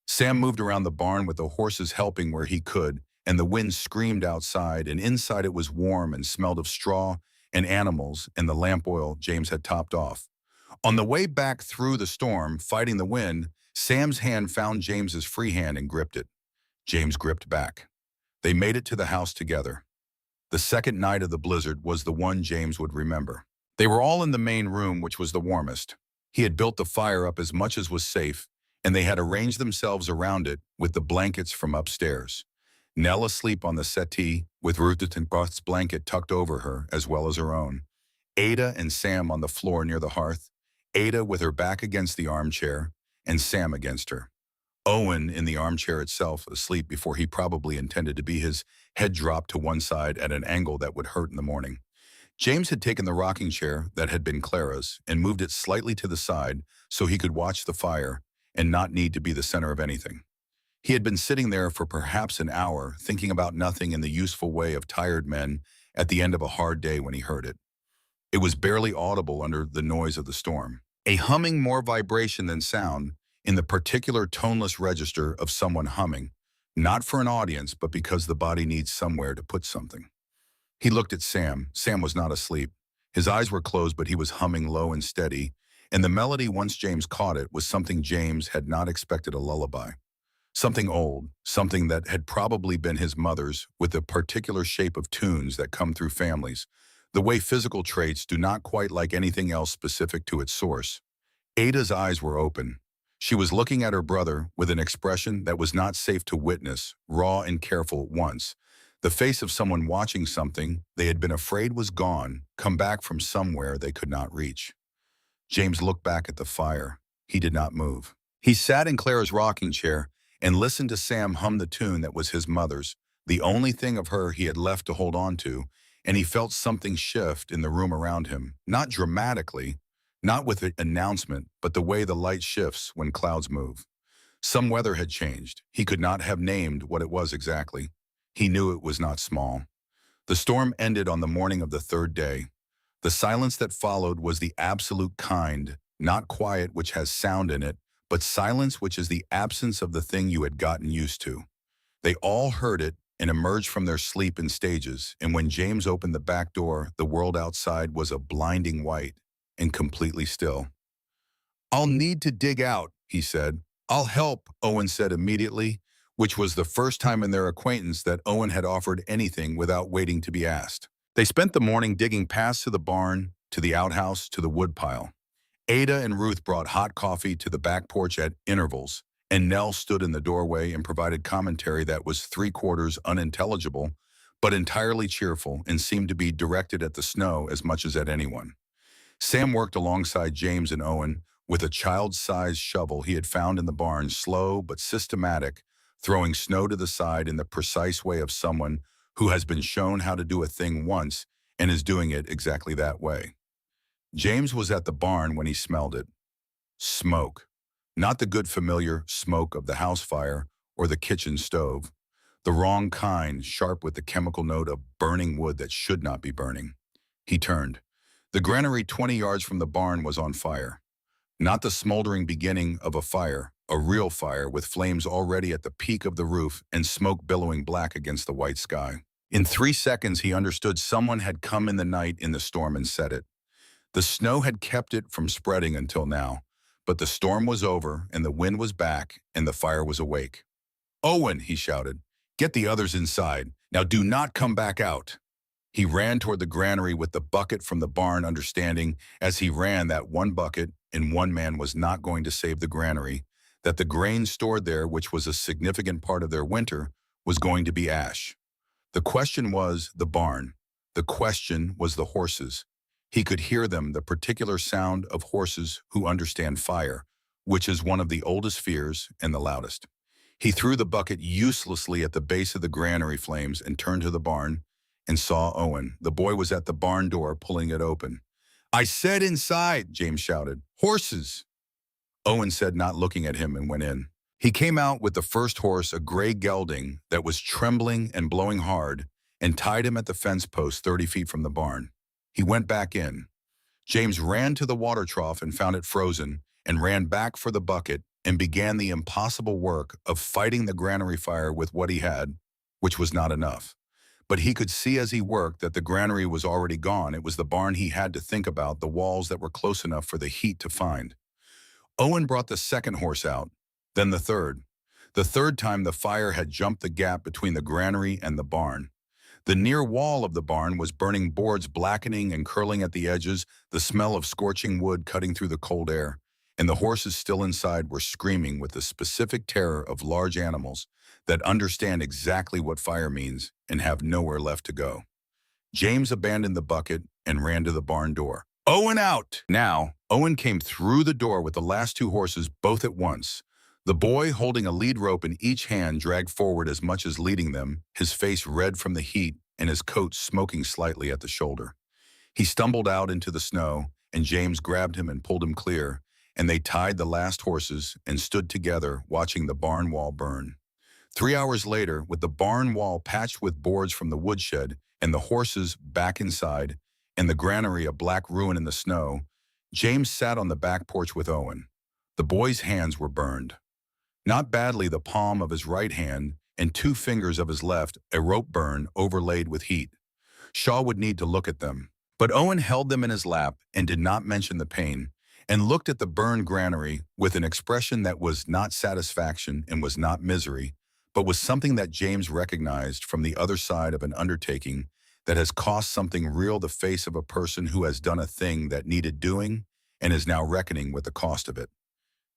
Sam moved around the barn with the horses helping where he could, and the wind screamed outside, and inside it was warm and smelled of straw and animals and the lamp oil James had topped off. On the way back through the storm, fighting the wind, Sam's hand found James's free hand and gripped it. James gripped back. They made it to the house together. The second night of the blizzard was the one James would remember. They were all in the main room, which was the warmest. He had built the fire up as much as was safe, and they had arranged themselves around it with the blankets from upstairs. Nell asleep on the settee, with Ruth's blanket tucked over her, as well as her own. Ada and Sam on the floor near the hearth, Ada with her back against the armchair, and Sam against her. Owen in the armchair itself, asleep before he probably intended to be, his head dropped to one side at an angle that would hurt in the morning. James had taken the rocking chair that had been Clara's and moved it slightly to the side so he could watch the fire and not need to be the center of anything. He had been sitting there for perhaps an hour, thinking about nothing in the useful way of tired men at the end of a hard day when he heard it. It was barely audible under the noise of the storm. A humming, more vibration than sound, in the particular toneless register of someone humming, not for an audience, but because the body needs somewhere to put something. He looked at Sam. Sam was not asleep. His eyes were closed, but he was humming low and steady, And the melody, once James caught it, was something James had not expected: a lullaby. Something old, something that had probably been his mother's, with the particular shape of tunes that come through families, the way physical traits do not quite like anything else specific to its source. Ada's eyes were open. She was looking at her brother with an expression that was not safe to witness, raw and careful at once. The face of someone watching something they had been afraid was gone, come back from somewhere they could not reach. James looked back at the fire. He did not move. He sat in Clara's rocking chair and listened to Sam hum the tune that was his mother's, the only thing of her he had left to hold on to, and he felt something shift in the room around him, not dramatically, not with an announcement, but the way the light shifts when clouds move. Some weather had changed. He could not have named what it was exactly. He knew it was not small. The storm ended on the morning of the third day. The silence that followed was the absolute kind, not quiet which has sound in it, but silence which is the absence of the thing you had gotten used to. They all heard it and emerged from their sleep in stages, and when James opened the back door, the world outside was a blinding white and completely still. "I'll need to dig out," he said. "I'll help," Owen said immediately, which was the first time in their acquaintance that Owen had offered anything without waiting to be asked. They spent the morning digging paths to the barn, to the outhouse, to the woodpile. Ada and Ruth brought hot coffee to the back porch at intervals, and Nell stood in the doorway and provided commentary that was three-quarters unintelligible, but entirely cheerful and seemed to be directed at the snow as much as at anyone. Sam worked alongside James and Owen with a child-sized shovel he had found in the barn, slow but systematic, throwing snow to the side in the precise way of someone who has been shown how to do a thing once and is doing it exactly that way. James was at the barn when he smelled it. Smoke. Not the good familiar smoke of the house fire or the kitchen stove. The wrong kind, sharp with the chemical note of burning wood that should not be burning. He turned. The granary 20 yards from the barn was on fire. Not the smoldering beginning of a fire, a real fire with flames already at the peak of the roof and smoke billowing black against the white sky. In 3 seconds, he understood someone had come in the night in the storm and set it. The snow had kept it from spreading until now, but the storm was over and the wind was back and the fire was awake. "Owen," he shouted, "get the others inside. Now do not come back out." He ran toward the granary with the bucket from the barn, understanding as he ran that one bucket and one man was not going to save the granary, that the grain stored there, which was a significant part of their winter, was going to be ash. The question was the barn. The question was the horses. He could hear them, the particular sound of horses who understand fire, which is one of the oldest fears and the loudest. He threw the bucket uselessly at the base of the granary flames and turned to the barn and saw Owen. The boy was at the barn door pulling it open. "I said inside," James shouted. "Horses." Owen said, not looking at him, and went in. He came out with the first horse, a gray gelding that was trembling and blowing hard, and tied him at the fence post 30 feet from the barn. He went back in. James ran to the water trough and found it frozen, and ran back for the bucket and began the impossible work of fighting the granary fire with what he had, which was not enough. But he could see as he worked that the granary was already gone. It was the barn he had to think about, the walls that were close enough for the heat to find. Owen brought the second horse out, then the third. The third time the fire had jumped the gap between the granary and the barn. The near wall of the barn was burning, boards blackening and curling at the edges, the smell of scorching wood cutting through the cold air, and the horses still inside were screaming with the specific terror of large animals that understand exactly what fire means and have nowhere left to go. James abandoned the bucket and ran to the barn door. "Owen out!" Now, Owen came through the door with the last two horses both at once. The boy, holding a lead rope in each hand, dragged forward as much as leading them, his face red from the heat and his coat smoking slightly at the shoulder. He stumbled out into the snow, and James grabbed him and pulled him clear, and they tied the last horses and stood together watching the barn wall burn. 3 hours later, with the barn wall patched with boards from the woodshed and the horses back inside and the granary a black ruin in the snow, James sat on the back porch with Owen. The boy's hands were burned. Not badly, the palm of his right hand and 2 fingers of his left, a rope burn overlaid with heat. Shaw would need to look at them. But Owen held them in his lap and did not mention the pain, and looked at the burned granary with an expression that was not satisfaction and was not misery, but was something that James recognized from the other side of an undertaking that has cost something real the face of a person who has done a thing that needed doing and is now reckoning with the cost of it.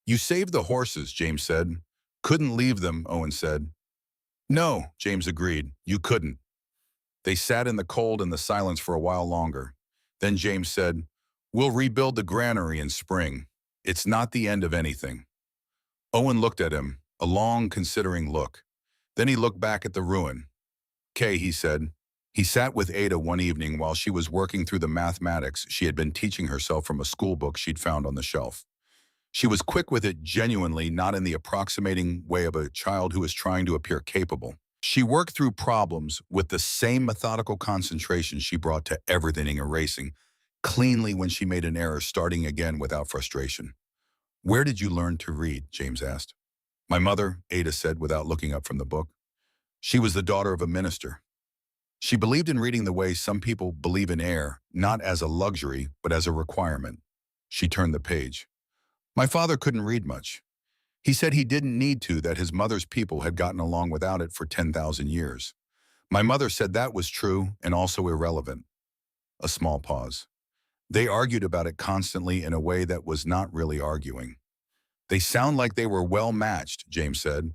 You saved the horses, James said. Couldn't leave them, Owen said. No, James agreed. You couldn't. They sat in the cold and the silence for a while longer. Then James said, We'll rebuild the granary in spring. It's not the end of anything. Owen looked at him, a long, considering look. Then he looked back at the ruin. "Kay," he said. He sat with Ada one evening while she was working through the mathematics she had been teaching herself from a school book she'd found on the shelf. She was quick with it genuinely, not in the approximating way of a child who is trying to appear capable. She worked through problems with the same methodical concentration she brought to everything erasing, cleanly when she made an error, starting again without frustration. "Where did you learn to read?" James asked. "My mother," Ada said without looking up from the book. She was the daughter of a minister. She believed in reading the way some people believe in air, not as a luxury, but as a requirement. She turned the page. "My father couldn't read much. He said he didn't need to, that his mother's people had gotten along without it for 10,000 years. My mother said that was true and also irrelevant." A small pause. "They argued about it constantly in a way that was not really arguing." "They sound like they were well matched," James said.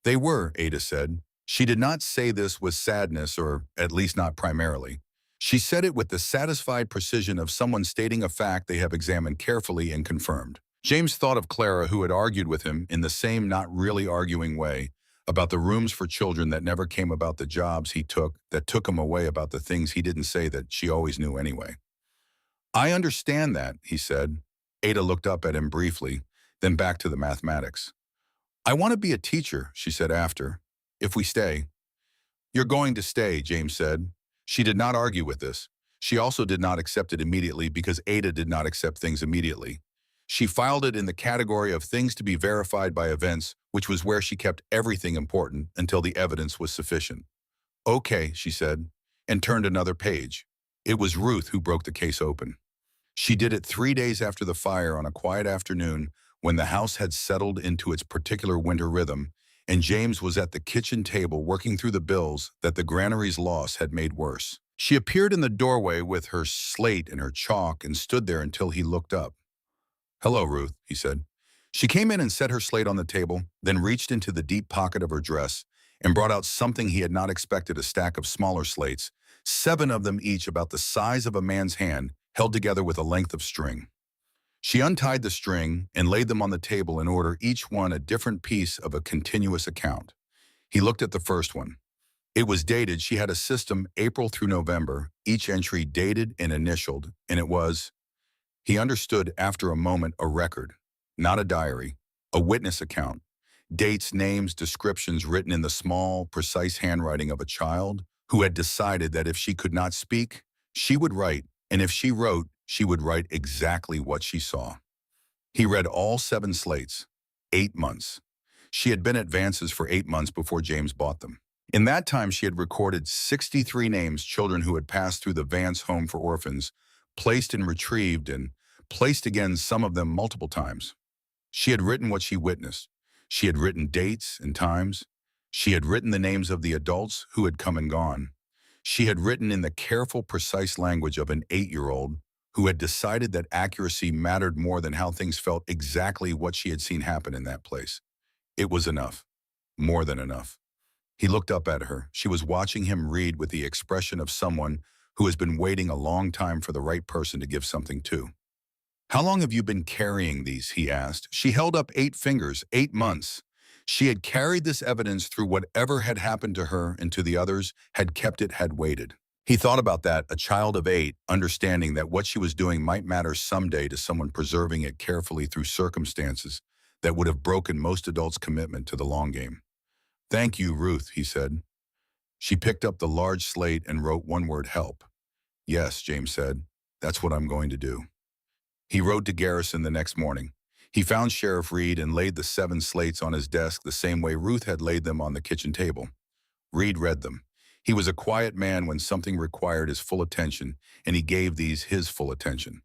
"They were," Ada said. She did not say this with sadness, or at least not primarily. She said it with the satisfied precision of someone stating a fact they have examined carefully and confirmed. James thought of Clara, who had argued with him in the same not really arguing way about the rooms for children that never came about, the jobs he took that took him away, about the things he didn't say that she always knew anyway. "I understand that," he said. Ada looked up at him briefly, then back to the mathematics. "I want to be a teacher," she said after, "if we stay." "You're going to stay," James said. She did not argue with this. She also did not accept it immediately because Ada did not accept things immediately. She filed it in the category of things to be verified by events, which was where she kept everything important until the evidence was sufficient. "Okay," she said, and turned another page. It was Ruth who broke the case open. She did it 3 days after the fire on a quiet afternoon when the house had settled into its particular winter rhythm, and James was at the kitchen table working through the bills that the granary's loss had made worse. She appeared in the doorway with her slate and her chalk and stood there until he looked up. "Hello, Ruth," he said. She came in and set her slate on the table, then reached into the deep pocket of her dress and brought out something he had not expected: a stack of smaller slates, 7 of them each about the size of a man's hand, held together with a length of string. She untied the string and laid them on the table in order, each one a different piece of a continuous account. He looked at the first one. It was dated. She had a system April through November, each entry dated and initialed, and it was, he understood after a moment, a record, not a diary, a witness account. Dates, names, descriptions written in the small, precise handwriting of a child who had decided that if she could not speak, she would write, and if she wrote, she would write exactly what she saw. He read all 7 slates. 8 months. She had been advances for 8 months before James bought them. In that time, she had recorded 63 names, children who had passed through the Vance Home for Orphans, placed and retrieved and placed again, some of them multiple times. She had written what she witnessed. She had written dates and times. She had written the names of the adults who had come and gone. She had written in the careful, precise language of an 8-year-old who had decided that accuracy mattered more than how things felt, exactly what she had seen happen in that place. It was enough. More than enough. He looked up at her. She was watching him read with the expression of someone who has been waiting a long time for the right person to give something to. "How long have you been carrying these?" he asked. She held up 8 fingers. 8 months. She had carried this evidence through whatever had happened to her and to the others, had kept it, had waited. He thought about that, a child of 8, understanding that what she was doing might matter someday to someone, preserving it carefully through circumstances that would have broken most adults' commitment to the long game. "Thank you, Ruth," he said. She picked up the large slate and wrote one word: help. "Yes," James said. "That's what I'm going to do." He rode to Garrison the next morning. He found Sheriff Reed and laid the 7 slates on his desk the same way Ruth had laid them on the kitchen table. Reed read them. He was a quiet man when something required his full attention, and he gave these his full attention.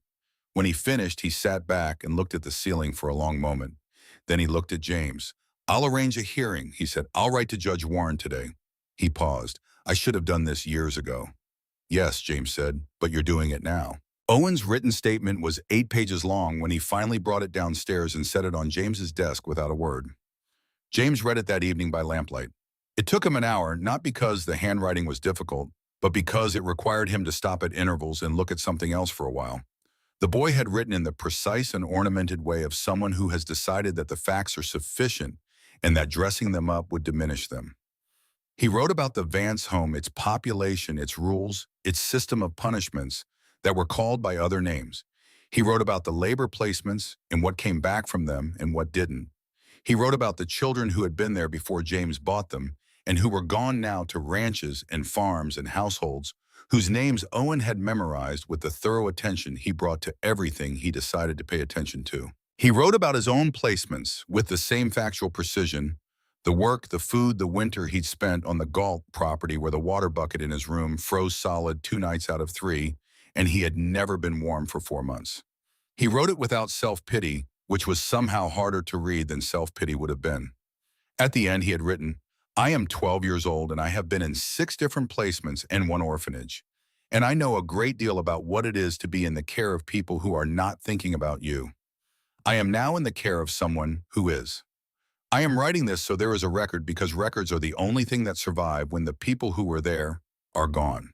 When he finished, he sat back and looked at the ceiling for a long moment. Then he looked at James. "I'll arrange a hearing," he said. "I'll write to Judge Warren today." He paused. "I should have done this years ago." "Yes," James said, "but you're doing it now." Owen's written statement was 8 pages long when he finally brought it downstairs and set it on James's desk without a word. James read it that evening by lamplight. It took him an hour, not because the handwriting was difficult, but because it required him to stop at intervals and look at something else for a while. The boy had written in the precise and ornamented way of someone who has decided that the facts are sufficient and that dressing them up would diminish them. He wrote about the Vance home, its population, its rules, its system of punishments that were called by other names. He wrote about the labor placements and what came back from them and what didn't. He wrote about the children who had been there before James bought them and who were gone now to ranches and farms and households whose names Owen had memorized with the thorough attention he brought to everything he decided to pay attention to. He wrote about his own placements with the same factual precision, the work, the food, the winter he'd spent on the Galt property where the water bucket in his room froze solid 2 nights out of 3, and he had never been warm for 4 months. He wrote it without self-pity, which was somehow harder to read than self-pity would have been. At the end, he had written, "I am 12 years old and I have been in 6 different placements and 1 orphanage. And I know a great deal about what it is to be in the care of people who are not thinking about you. I am now in the care of someone who is. I am writing this so there is a record because records are the only thing that survive when the people who were there are gone.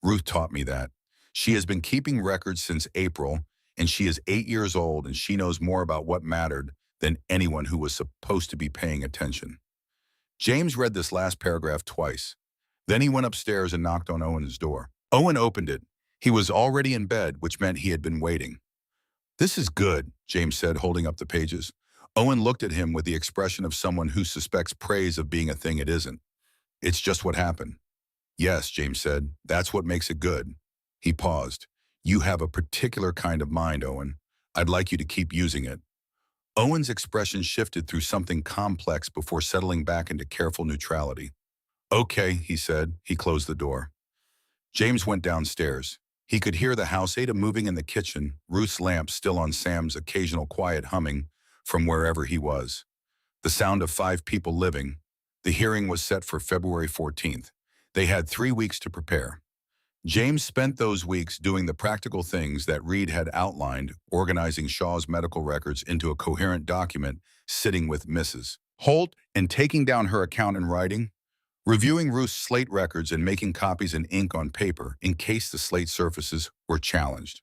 Ruth taught me that. She has been keeping records since April, and she is 8 years old and she knows more about what mattered than anyone who was supposed to be paying attention." James read this last paragraph twice. Then he went upstairs and knocked on Owen's door. Owen opened it. He was already in bed, which meant he had been waiting. "This is good," James said, holding up the pages. Owen looked at him with the expression of someone who suspects praise of being a thing it isn't. "It's just what happened." "Yes," James said, "that's what makes it good." He paused. "You have a particular kind of mind, Owen. I'd like you to keep using it." Owen's expression shifted through something complex before settling back into careful neutrality. "Okay," he said. He closed the door. James went downstairs. He could hear the house Ada moving in the kitchen, Ruth's lamp still on, Sam's occasional quiet humming from wherever he was. The sound of 5 people living. The hearing was set for February 14th. They had 3 weeks to prepare. James spent those weeks doing the practical things that Reed had outlined, organizing Shaw's medical records into a coherent document, sitting with Mrs. Holt and taking down her account in writing, reviewing Ruth's slate records and making copies in ink on paper in case the slate surfaces were challenged.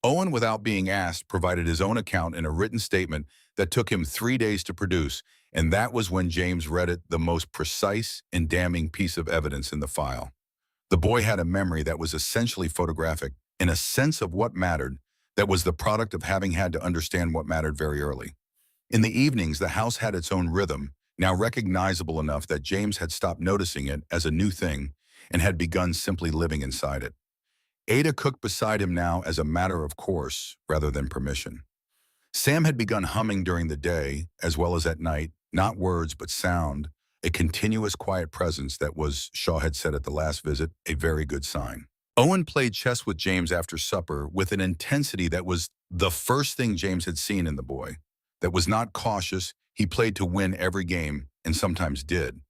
Owen, without being asked, provided his own account in a written statement that took him 3 days to produce, and that was when James read it, the most precise and damning piece of evidence in the file. The boy had a memory that was essentially photographic, in a sense of what mattered, that was the product of having had to understand what mattered very early. In the evenings, the house had its own rhythm, now recognizable enough that James had stopped noticing it as a new thing and had begun simply living inside it. Ada cooked beside him now as a matter of course rather than permission. Sam had begun humming during the day as well as at night, not words but sound, a continuous quiet presence that was, Shaw had said at the last visit, a very good sign. Owen played chess with James after supper with an intensity that was the first thing James had seen in the boy. That was not cautious, he played to win every game, and sometimes did.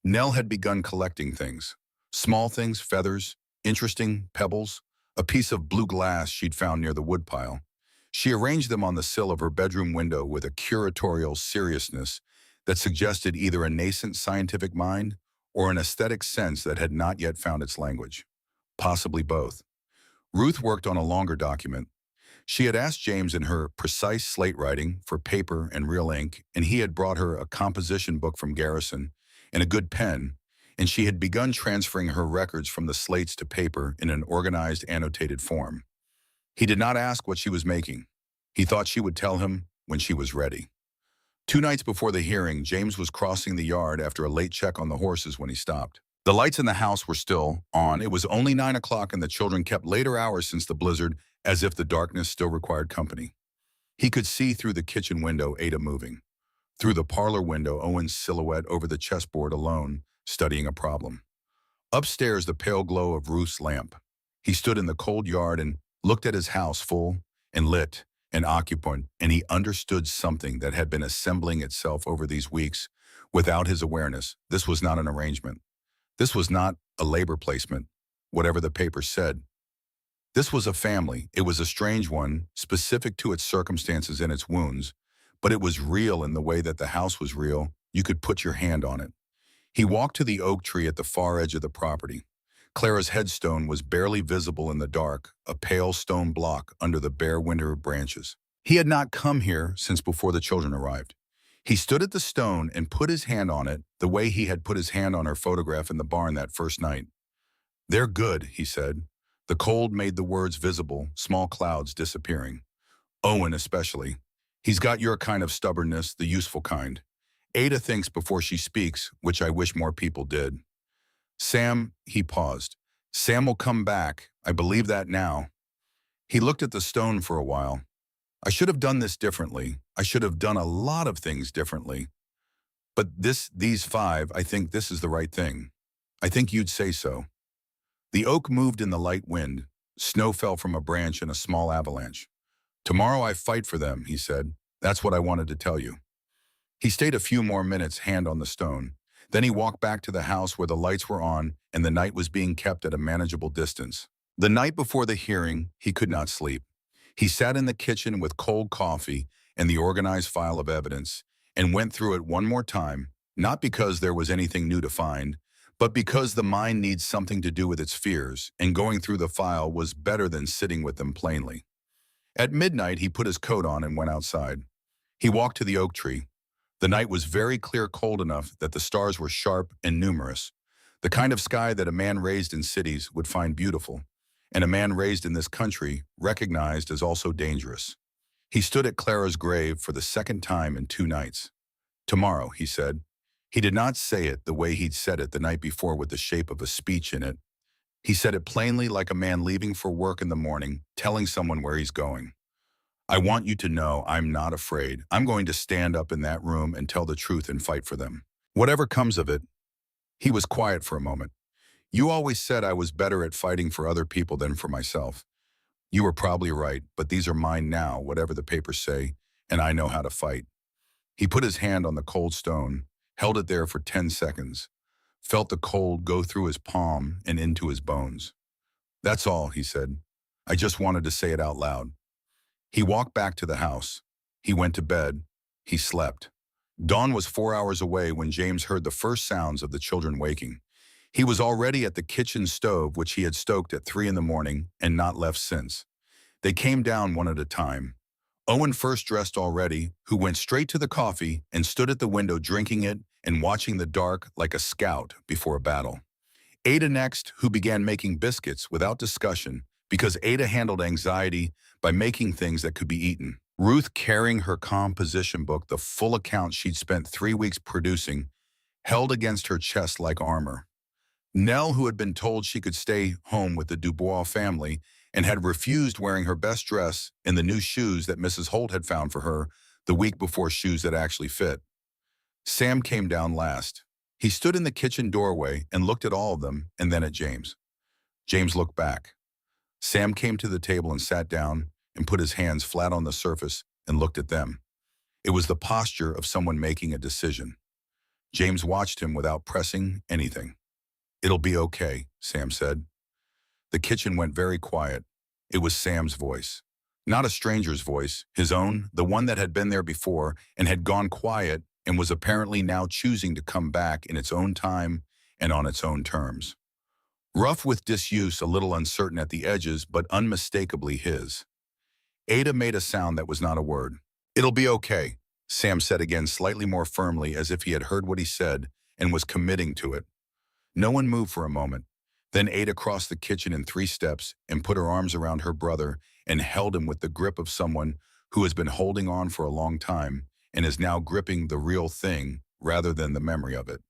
Nell had begun collecting things. Small things, feathers, interesting pebbles, a piece of blue glass she'd found near the woodpile. She arranged them on the sill of her bedroom window with a curatorial seriousness that suggested either a nascent scientific mind or an aesthetic sense that had not yet found its language. Possibly both. Ruth worked on a longer document. She had asked James in her precise slate writing for paper and real ink, and he had brought her a composition book from Garrison and a good pen, and she had begun transferring her records from the slates to paper in an organized, annotated form. He did not ask what she was making. He thought she would tell him when she was ready. 2 nights before the hearing, James was crossing the yard after a late check on the horses when he stopped. The lights in the house were still on. It was only 9 o'clock and the children kept later hours since the blizzard, as if the darkness still required company. He could see through the kitchen window Ada moving. Through the parlor window, Owen's silhouette over the chessboard alone, studying a problem. Upstairs, the pale glow of Ruth's lamp. He stood in the cold yard and looked at his house full and lit, an occupant, and he understood something that had been assembling itself over these weeks without his awareness. This was not an arrangement. This was not a labor placement, whatever the paper said. This was a family. It was a strange one, specific to its circumstances and its wounds, but it was real in the way that the house was real. You could put your hand on it. He walked to the oak tree at the far edge of the property. Clara's headstone was barely visible in the dark, a pale stone block under the bare winter branches. He had not come here since before the children arrived. He stood at the stone and put his hand on it the way he had put his hand on her photograph in the barn that first night. "They're good," he said. The cold made the words visible, small clouds disappearing. "Owen especially. He's got your kind of stubbornness, the useful kind. Ada thinks before she speaks, which I wish more people did. Sam," he paused. "Sam will come back. I believe that now." He looked at the stone for a while. "I should have done this differently. I should have done a lot of things differently. But these five, I think this is the right thing. I think you'd say so." The oak moved in the light wind. Snow fell from a branch in a small avalanche. "Tomorrow I fight for them," he said. "That's what I wanted to tell you." He stayed a few more minutes, hand on the stone. Then he walked back to the house where the lights were on and the night was being kept at a manageable distance. The night before the hearing, he could not sleep. He sat in the kitchen with cold coffee and the organized file of evidence and went through it one more time, not because there was anything new to find, but because the mind needs something to do with its fears, and going through the file was better than sitting with them plainly. At midnight, he put his coat on and went outside. He walked to the oak tree. The night was very clear, cold enough that the stars were sharp and numerous, the kind of sky that a man raised in cities would find beautiful, and a man raised in this country recognized as also dangerous. He stood at Clara's grave for the second time in 2 nights. "Tomorrow," he said. He did not say it the way he'd said it the night before with the shape of a speech in it. He said it plainly, like a man leaving for work in the morning, telling someone where he's going. "I want you to know I'm not afraid. I'm going to stand up in that room and tell the truth and fight for them. Whatever comes of it." He was quiet for a moment. "You always said I was better at fighting for other people than for myself. You were probably right, but these are mine now, whatever the papers say, and I know how to fight." He put his hand on the cold stone, held it there for 10 seconds, felt the cold go through his palm and into his bones. "That's all," he said. "I just wanted to say it out loud." He walked back to the house. He went to bed. He slept. Dawn was 4 hours away when James heard the first sounds of the children waking. He was already at the kitchen stove, which he had stoked at 3 in the morning and not left since. They came down one at a time. Owen, first dressed already, who went straight to the coffee and stood at the window drinking it and watching the dark like a scout before a battle. Ada next, who began making biscuits without discussion because Ada handled anxiety by making things that could be eaten. Ruth, carrying her composition book, the full account she'd spent 3 weeks producing, held against her chest like armor. Nell, who had been told she could stay home with the Dubois family and had refused wearing her best dress and the new shoes that Mrs. Holt had found for her the week before, shoes that actually fit. Sam came down last. He stood in the kitchen doorway and looked at all of them and then at James. James looked back. Sam came to the table and sat down and put his hands flat on the surface and looked at them. It was the posture of someone making a decision. James watched him without pressing anything. "It'll be okay," Sam said. The kitchen went very quiet. It was Sam's voice. Not a stranger's voice, his own, the one that had been there before and had gone quiet and was apparently now choosing to come back in its own time and on its own terms. Rough with disuse, a little uncertain at the edges, but unmistakably his. Ada made a sound that was not a word. "It'll be okay," Sam said again, slightly more firmly, as if he had heard what he said and was committing to it. No one moved for a moment. Then Ada crossed the kitchen in 3 steps and put her arms around her brother and held him with the grip of someone who has been holding on for a long time and is now gripping the real thing rather than the memory of it.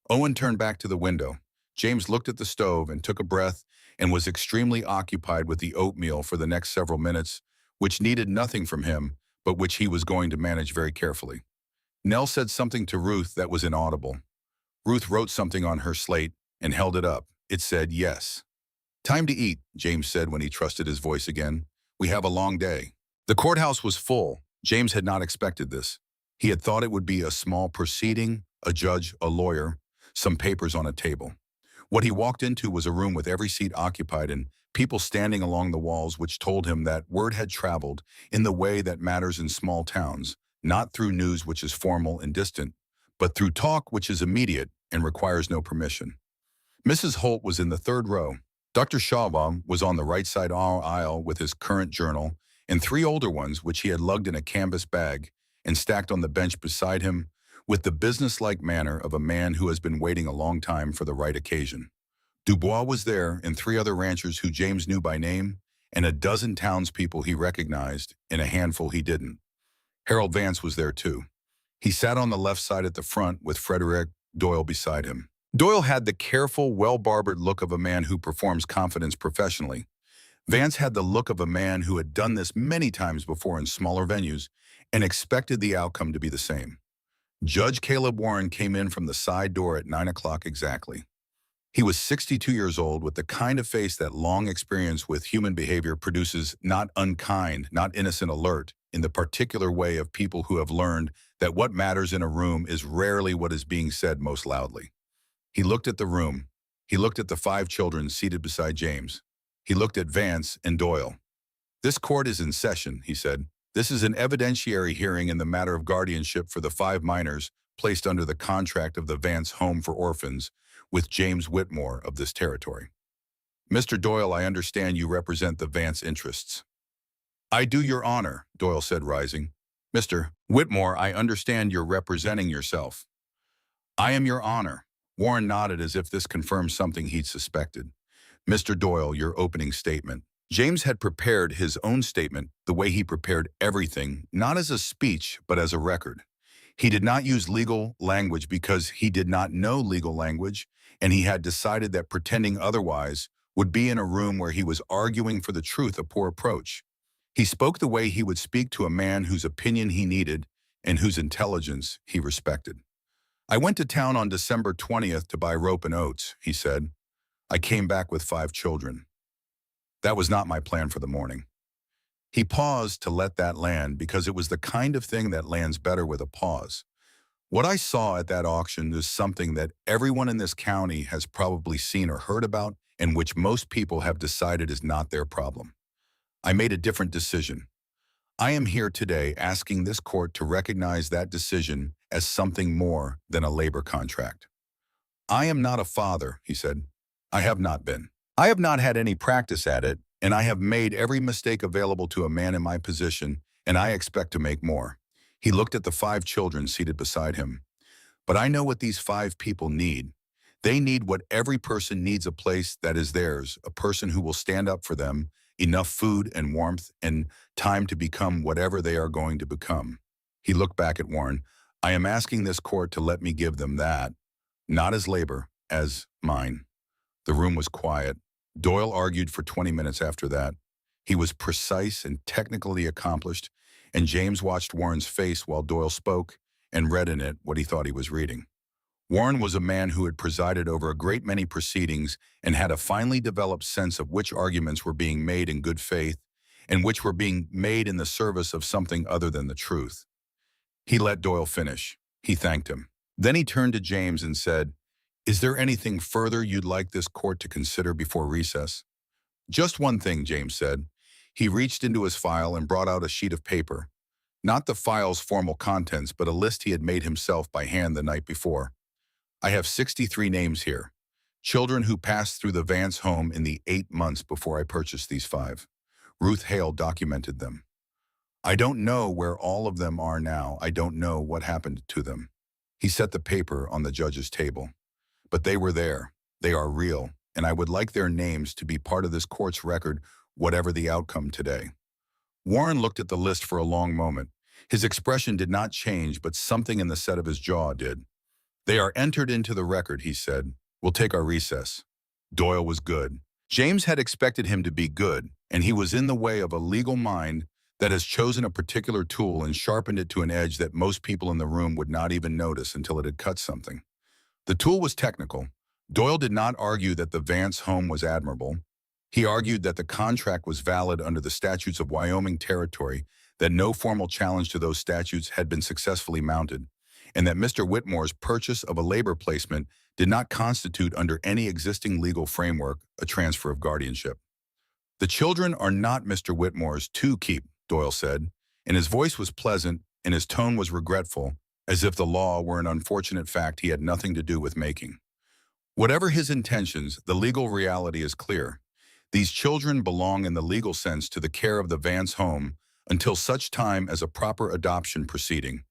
Owen turned back to the window. James looked at the stove and took a breath and was extremely occupied with the oatmeal for the next several minutes, which needed nothing from him, but which he was going to manage very carefully. Nell said something to Ruth that was inaudible. Ruth wrote something on her slate and held it up. It said, "Yes." "Time to eat," James said when he trusted his voice again. "We have a long day." The courthouse was full. James had not expected this. He had thought it would be a small proceeding, a judge, a lawyer, some papers on a table. What he walked into was a room with every seat occupied and people standing along the walls, which told him that word had traveled in the way that matters in small towns, not through news which is formal and distant, but through talk which is immediate and requires no permission. Mrs. Holt was in the third row. Dr. Shawbaum was on the right side aisle with his current journal and three older ones which he had lugged in a canvas bag and stacked on the bench beside him with the businesslike manner of a man who has been waiting a long time for the right occasion. Dubois was there and three other ranchers who James knew by name and a dozen townspeople he recognized and a handful he didn't. Harold Vance was there too. He sat on the left side at the front with Frederick Doyle beside him. Doyle had the careful, well-barbered look of a man who performs confidence professionally. Vance had the look of a man who had done this many times before in smaller venues and expected the outcome to be the same. Judge Caleb Warren came in from the side door at 9 o'clock exactly. He was 62 years old with the kind of face that long experience with human behavior produces, not unkind, not innocent alert, in the particular way of people who have learned that what matters in a room is rarely what is being said most loudly. He looked at the room. He looked at the five children seated beside James. He looked at Vance and Doyle. "This court is in session," he said. "This is an evidentiary hearing in the matter of guardianship for the five minors placed under the contract of the Vance Home for Orphans with James Whitmore of this territory. Mr. Doyle, I understand you represent the Vance interests." "I do, Your Honor," Doyle said, rising. "Mr. Whitmore, I understand you're representing yourself." "I am, Your Honor." Warren nodded as if this confirmed something he'd suspected. "Mr. Doyle, your opening statement." James had prepared his own statement the way he prepared everything, not as a speech, but as a record. He did not use legal language because he did not know legal language, and he had decided that pretending otherwise would be in a room where he was arguing for the truth a poor approach. He spoke the way he would speak to a man whose opinion he needed and whose intelligence he respected. "I went to town on December 20th to buy rope and oats," he said. "I came back with 5 children. That was not my plan for the morning." He paused to let that land because it was the kind of thing that lands better with a pause. "What I saw at that auction is something that everyone in this county has probably seen or heard about and which most people have decided is not their problem. I made a different decision. I am here today asking this court to recognize that decision as something more than a labor contract. I am not a father," he said. "I have not been. I have not had any practice at it, and I have made every mistake available to a man in my position, and I expect to make more." He looked at the 5 children seated beside him. "But I know what these 5 people need. They need what every person needs, a place that is theirs, a person who will stand up for them, enough food and warmth and time to become whatever they are going to become." He looked back at Warren. "I am asking this court to let me give them that, not as labor, as mine." The room was quiet. Doyle argued for 20 minutes after that. He was precise and technically accomplished, and James watched Warren's face while Doyle spoke and read in it what he thought he was reading. Warren was a man who had presided over a great many proceedings and had a finely developed sense of which arguments were being made in good faith and which were being made in the service of something other than the truth. He let Doyle finish. He thanked him. Then he turned to James and said, "Is there anything further you'd like this court to consider before recess?" "Just one thing," James said. He reached into his file and brought out a sheet of paper. Not the file's formal contents, but a list he had made himself by hand the night before. "I have 63 names here. Children who passed through the Vance home in the 8 months before I purchased these 5. Ruth Hale documented them. I don't know where all of them are now. I don't know what happened to them." He set the paper on the judge's table. "But they were there. They are real, and I would like their names to be part of this court's record, whatever the outcome today." Warren looked at the list for a long moment. His expression did not change, but something in the set of his jaw did. "They are entered into the record," he said. "We'll take our recess." Doyle was good. James had expected him to be good, and he was in the way of a legal mind that has chosen a particular tool and sharpened it to an edge that most people in the room would not even notice until it had cut something. The tool was technical. Doyle did not argue that the Vance home was admirable. He argued that the contract was valid under the statutes of Wyoming Territory, that no formal challenge to those statutes had been successfully mounted, and that Mr. Whitmore's purchase of a labor placement did not constitute under any existing legal framework a transfer of guardianship. "The children are not Mr. Whitmore's to keep," Doyle said, and his voice was pleasant and his tone was regretful, as if the law were an unfortunate fact he had nothing to do with making. Whatever his intentions, the legal reality is clear. These children belong in the legal sense to the care of the Vance home until such time as a proper adoption proceeding.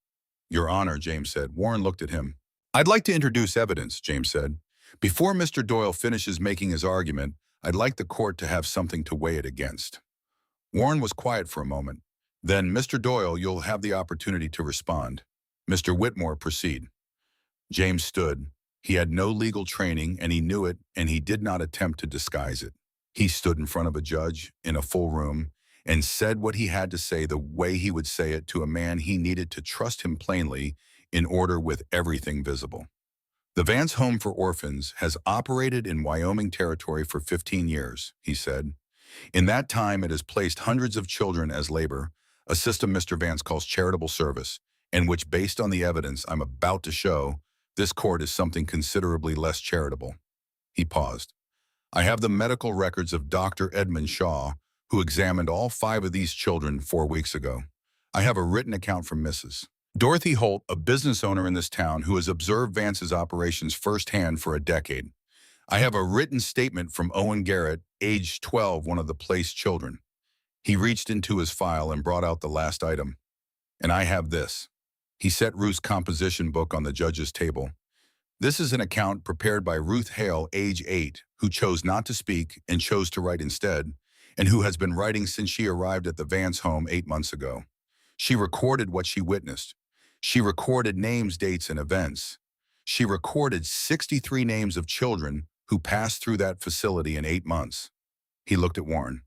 "Your Honor," James said. Warren looked at him. "I'd like to introduce evidence," James said. "Before Mr. Doyle finishes making his argument, I'd like the court to have something to weigh it against." Warren was quiet for a moment. "Then, Mr. Doyle, you'll have the opportunity to respond. Mr. Whitmore, proceed." James stood. He had no legal training, and he knew it, and he did not attempt to disguise it. He stood in front of a judge, in a full room, and said what he had to say the way he would say it to a man he needed to trust him plainly, in order with everything visible. "The Vance Home for Orphans has operated in Wyoming Territory for 15 years, he said. "In that time, it has placed hundreds of children as labor, a system Mr. Vance calls charitable service, and which, based on the evidence I'm about to show, this court is something considerably less charitable." He paused. "I have the medical records of Dr. Edmund Shaw, who examined all 5 of these children 4 weeks ago. I have a written account from Mrs. Dorothy Holt, a business owner in this town who has observed Vance's operations firsthand for a decade. I have a written statement from Owen Garrett, age 12, one of the placed children." He reached into his file and brought out the last item. "And I have this." He set Ruth's composition book on the judge's table. "This is an account prepared by Ruth Hale, age 8, who chose not to speak and chose to write instead, and who has been writing since she arrived at the Vance home 8 months ago. She recorded what she witnessed. She recorded names, dates, and events. She recorded 63 names of children who passed through that facility in 8 months. He looked at Warren.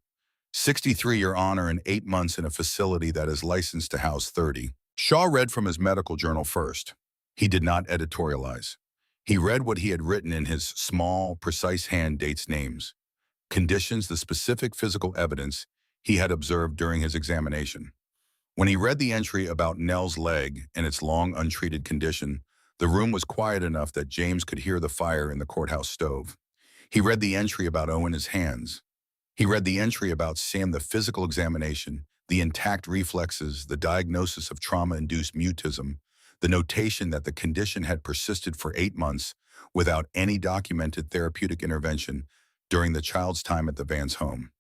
63, Your Honor, in 8 months in a facility that is licensed to house 30. Shaw read from his medical journal first. He did not editorialize. He read what he had written in his small, precise hand, dates, names, conditions, the specific physical evidence he had observed during his examination. When he read the entry about Nell's leg and its long untreated condition, the room was quiet enough that James could hear the fire in the courthouse stove. He read the entry about Owen's hands. He read the entry about Sam, the physical examination, the intact reflexes, the diagnosis of trauma-induced mutism, the notation that the condition had persisted for 8 months without any documented therapeutic intervention during the child's time at the Vance home.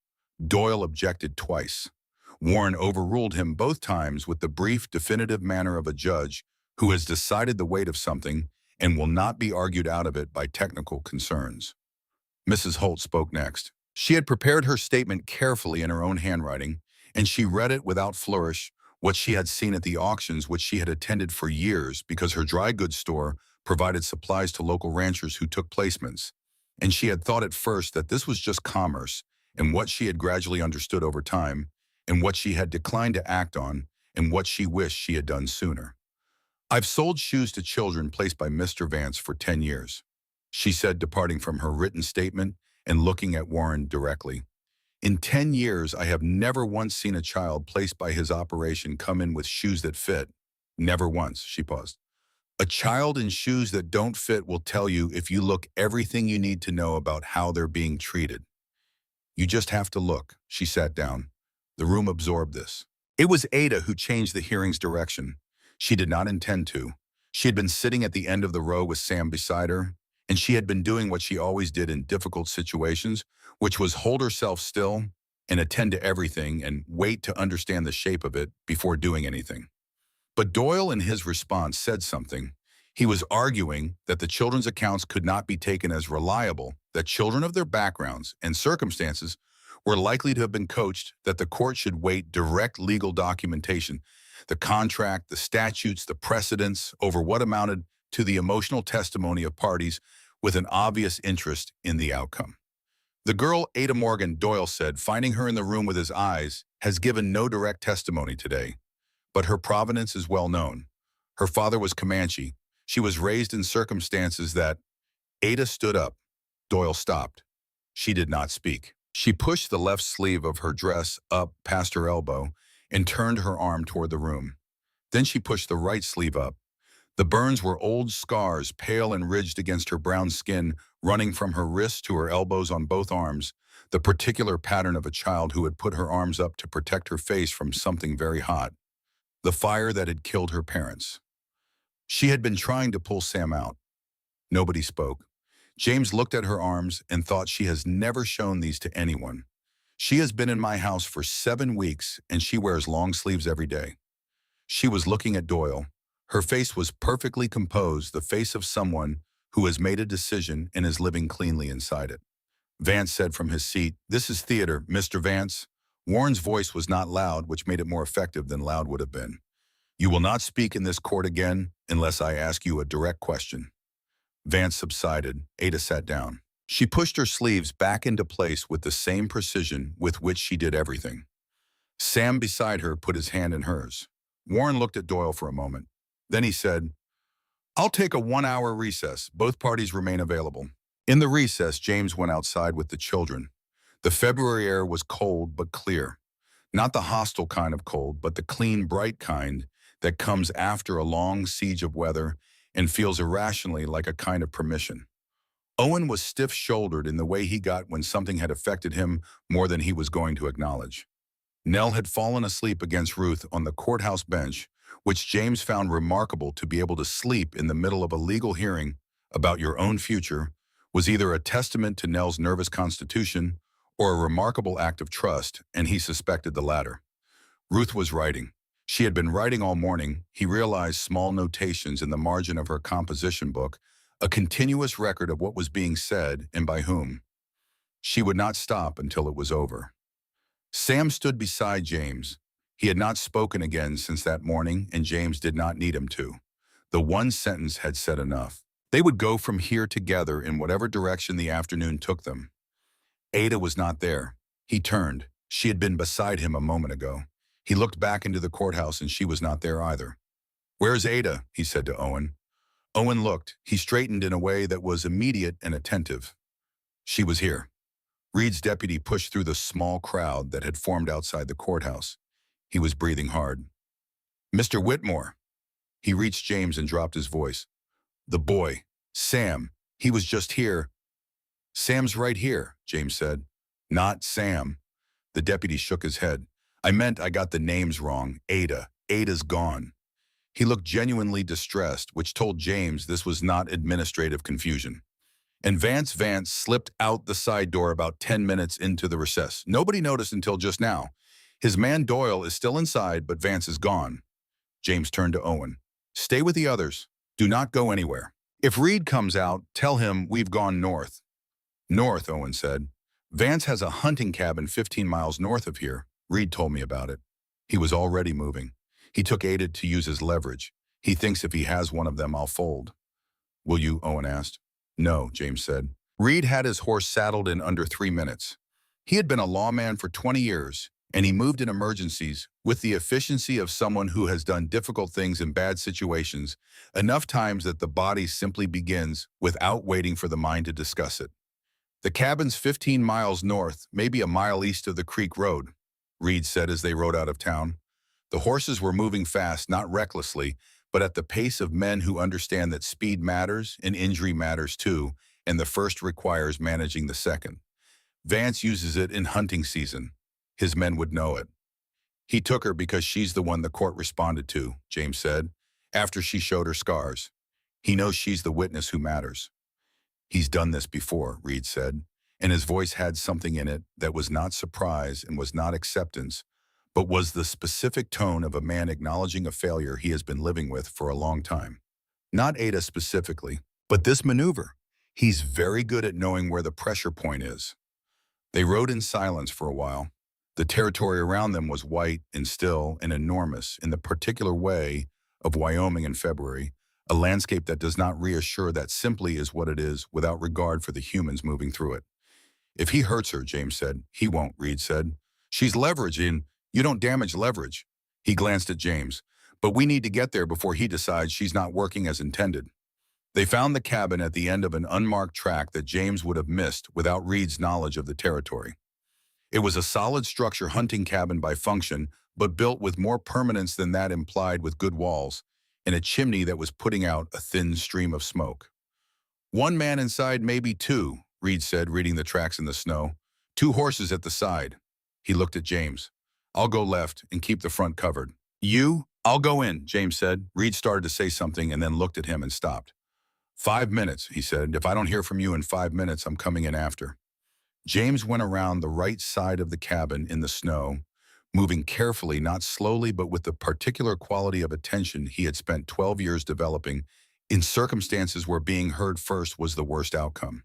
Doyle objected twice. Warren overruled him both times with the brief, definitive manner of a judge who has decided the weight of something and will not be argued out of it by technical concerns. Mrs. Holt spoke next. She had prepared her statement carefully in her own handwriting, and she read it without flourish, what she had seen at the auctions which she had attended for years because her dry goods store provided supplies to local ranchers who took placements, and she had thought at first that this was just commerce, and what she had gradually understood over time, and what she had declined to act on, and what she wished she had done sooner. "I've sold shoes to children placed by Mr. Vance for 10 years, she said, departing from her written statement and looking at Warren directly. "In 10 years, I have never once seen a child placed by his operation come in with shoes that fit. Never once," she paused. "A child in shoes that don't fit will tell you, if you look, everything you need to know about how they're being treated. You just have to look." She sat down. The room absorbed this. It was Ada who changed the hearing's direction. She did not intend to. She had been sitting at the end of the row with Sam beside her, and she had been doing what she always did in difficult situations, which was hold herself still and attend to everything and wait to understand the shape of it before doing anything. But Doyle, in his response, said something. He was arguing that the children's accounts could not be taken as reliable, that children of their backgrounds and circumstances were likely to have been coached, that the court should weight direct legal documentation, the contract, the statutes, the precedents, over what amounted to the emotional testimony of parties with an obvious interest in the outcome. "The girl, Ada Morgan," Doyle said, finding her in the room with his eyes, "has given no direct testimony today, but her provenance is well known. Her father was Comanche. She was raised in circumstances that—" Ada stood up. Doyle stopped. She did not speak. She pushed the left sleeve of her dress up past her elbow and turned her arm toward the room. Then she pushed the right sleeve up. The burns were old scars, pale and ridged against her brown skin, running from her wrists to her elbows on both arms, the particular pattern of a child who had put her arms up to protect her face from something very hot, the fire that had killed her parents. She had been trying to pull Sam out. Nobody spoke. James looked at her arms and thought, she has never shown these to anyone. She has been in my house for 7 weeks and she wears long sleeves every day. She was looking at Doyle. Her face was perfectly composed, the face of someone who has made a decision and is living cleanly inside it. Vance said from his seat, "This is theater, Mr. Vance." Warren's voice was not loud, which made it more effective than loud would have been. "You will not speak in this court again unless I ask you a direct question." Vance subsided. Ada sat down. She pushed her sleeves back into place with the same precision with which she did everything. Sam beside her put his hand in hers. Warren looked at Doyle for a moment. Then he said, "I'll take a 1-hour recess. Both parties remain available." In the recess, James went outside with the children. The February air was cold but clear. Not the hostile kind of cold, but the clean, bright kind that comes after a long siege of weather and feels irrationally like a kind of permission. Owen was stiff-shouldered in the way he got when something had affected him more than he was going to acknowledge. Nell had fallen asleep against Ruth on the courthouse bench, which James found remarkable. To be able to sleep in the middle of a legal hearing about your own future was either a testament to Nell's nervous constitution or a remarkable act of trust, and he suspected the latter. Ruth was writing. She had been writing all morning. He realized small notations in the margin of her composition book, a continuous record of what was being said and by whom. She would not stop until it was over. Sam stood beside James. He had not spoken again since that morning, and James did not need him to. The one sentence had said enough. They would go from here together in whatever direction the afternoon took them. Ada was not there. He turned. She had been beside him a moment ago. He looked back into the courthouse and she was not there either. "Where's Ada?" he said to Owen. Owen looked. He straightened in a way that was immediate and attentive. "She was here." Reed's deputy pushed through the small crowd that had formed outside the courthouse. He was breathing hard. "Mr. Whitmore." He reached James and dropped his voice. "The boy, Sam, he was just here." "Sam's right here," James said. "Not Sam." The deputy shook his head. "I meant I got the names wrong. Ada. Ada's gone." He looked genuinely distressed, which told James this was not administrative confusion. And Vance slipped out the side door about 10 minutes into the recess. Nobody noticed until just now. His man Doyle is still inside, but Vance is gone. James turned to Owen. "Stay with the others. Do not go anywhere. If Reed comes out, tell him we've gone north." "North," Owen said. "Vance has a hunting cabin 15 miles north of here. Reed told me about it." He was already moving. He took Ada to use his leverage. "He thinks if he has one of them, I'll fold." "Will you?" Owen asked. "No," James said. Reed had his horse saddled in under 3 minutes. He had been a lawman for 20 years, and he moved in emergencies with the efficiency of someone who has done difficult things in bad situations enough times that the body simply begins without waiting for the mind to discuss it. "The cabin's 15 miles north, maybe a mile east of the creek road," Reed said as they rode out of town. The horses were moving fast, not recklessly, but at the pace of men who understand that speed matters and injury matters too, and the first requires managing the second. Vance uses it in hunting season. His men would know it. "He took her because she's the one the court responded to," James said, "after she showed her scars. He knows she's the witness who matters." "He's done this before," Reed said, and his voice had something in it that was not surprise and was not acceptance, but was the specific tone of a man acknowledging a failure he has been living with for a long time. "Not Ada specifically, but this maneuver. He's very good at knowing where the pressure point is." They rode in silence for a while. The territory around them was white and still and enormous in the particular way of Wyoming in February, a landscape that does not reassure, that simply is what it is without regard for the humans moving through it. "If he hurts her," James said. "He won't," Reed said. "She's leveraging. You don't damage leverage." He glanced at James. "But we need to get there before he decides she's not working as intended." They found the cabin at the end of an unmarked track that James would have missed without Reed's knowledge of the territory. It was a solid structure hunting cabin by function, but built with more permanence than that implied with good walls, and a chimney that was putting out a thin stream of smoke. One man inside, maybe two, Reed said, reading the tracks in the snow. Two horses at the side. He looked at James. I'll go left and keep the front covered. You? I'll go in, James said. Reed started to say something and then looked at him and stopped. 5 minutes, he said. If I don't hear from you in 5 minutes, I'm coming in after. James went around the right side of the cabin in the snow, moving carefully, not slowly, but with the particular quality of attention he had spent 12 years developing in circumstances where being heard first was the worst outcome.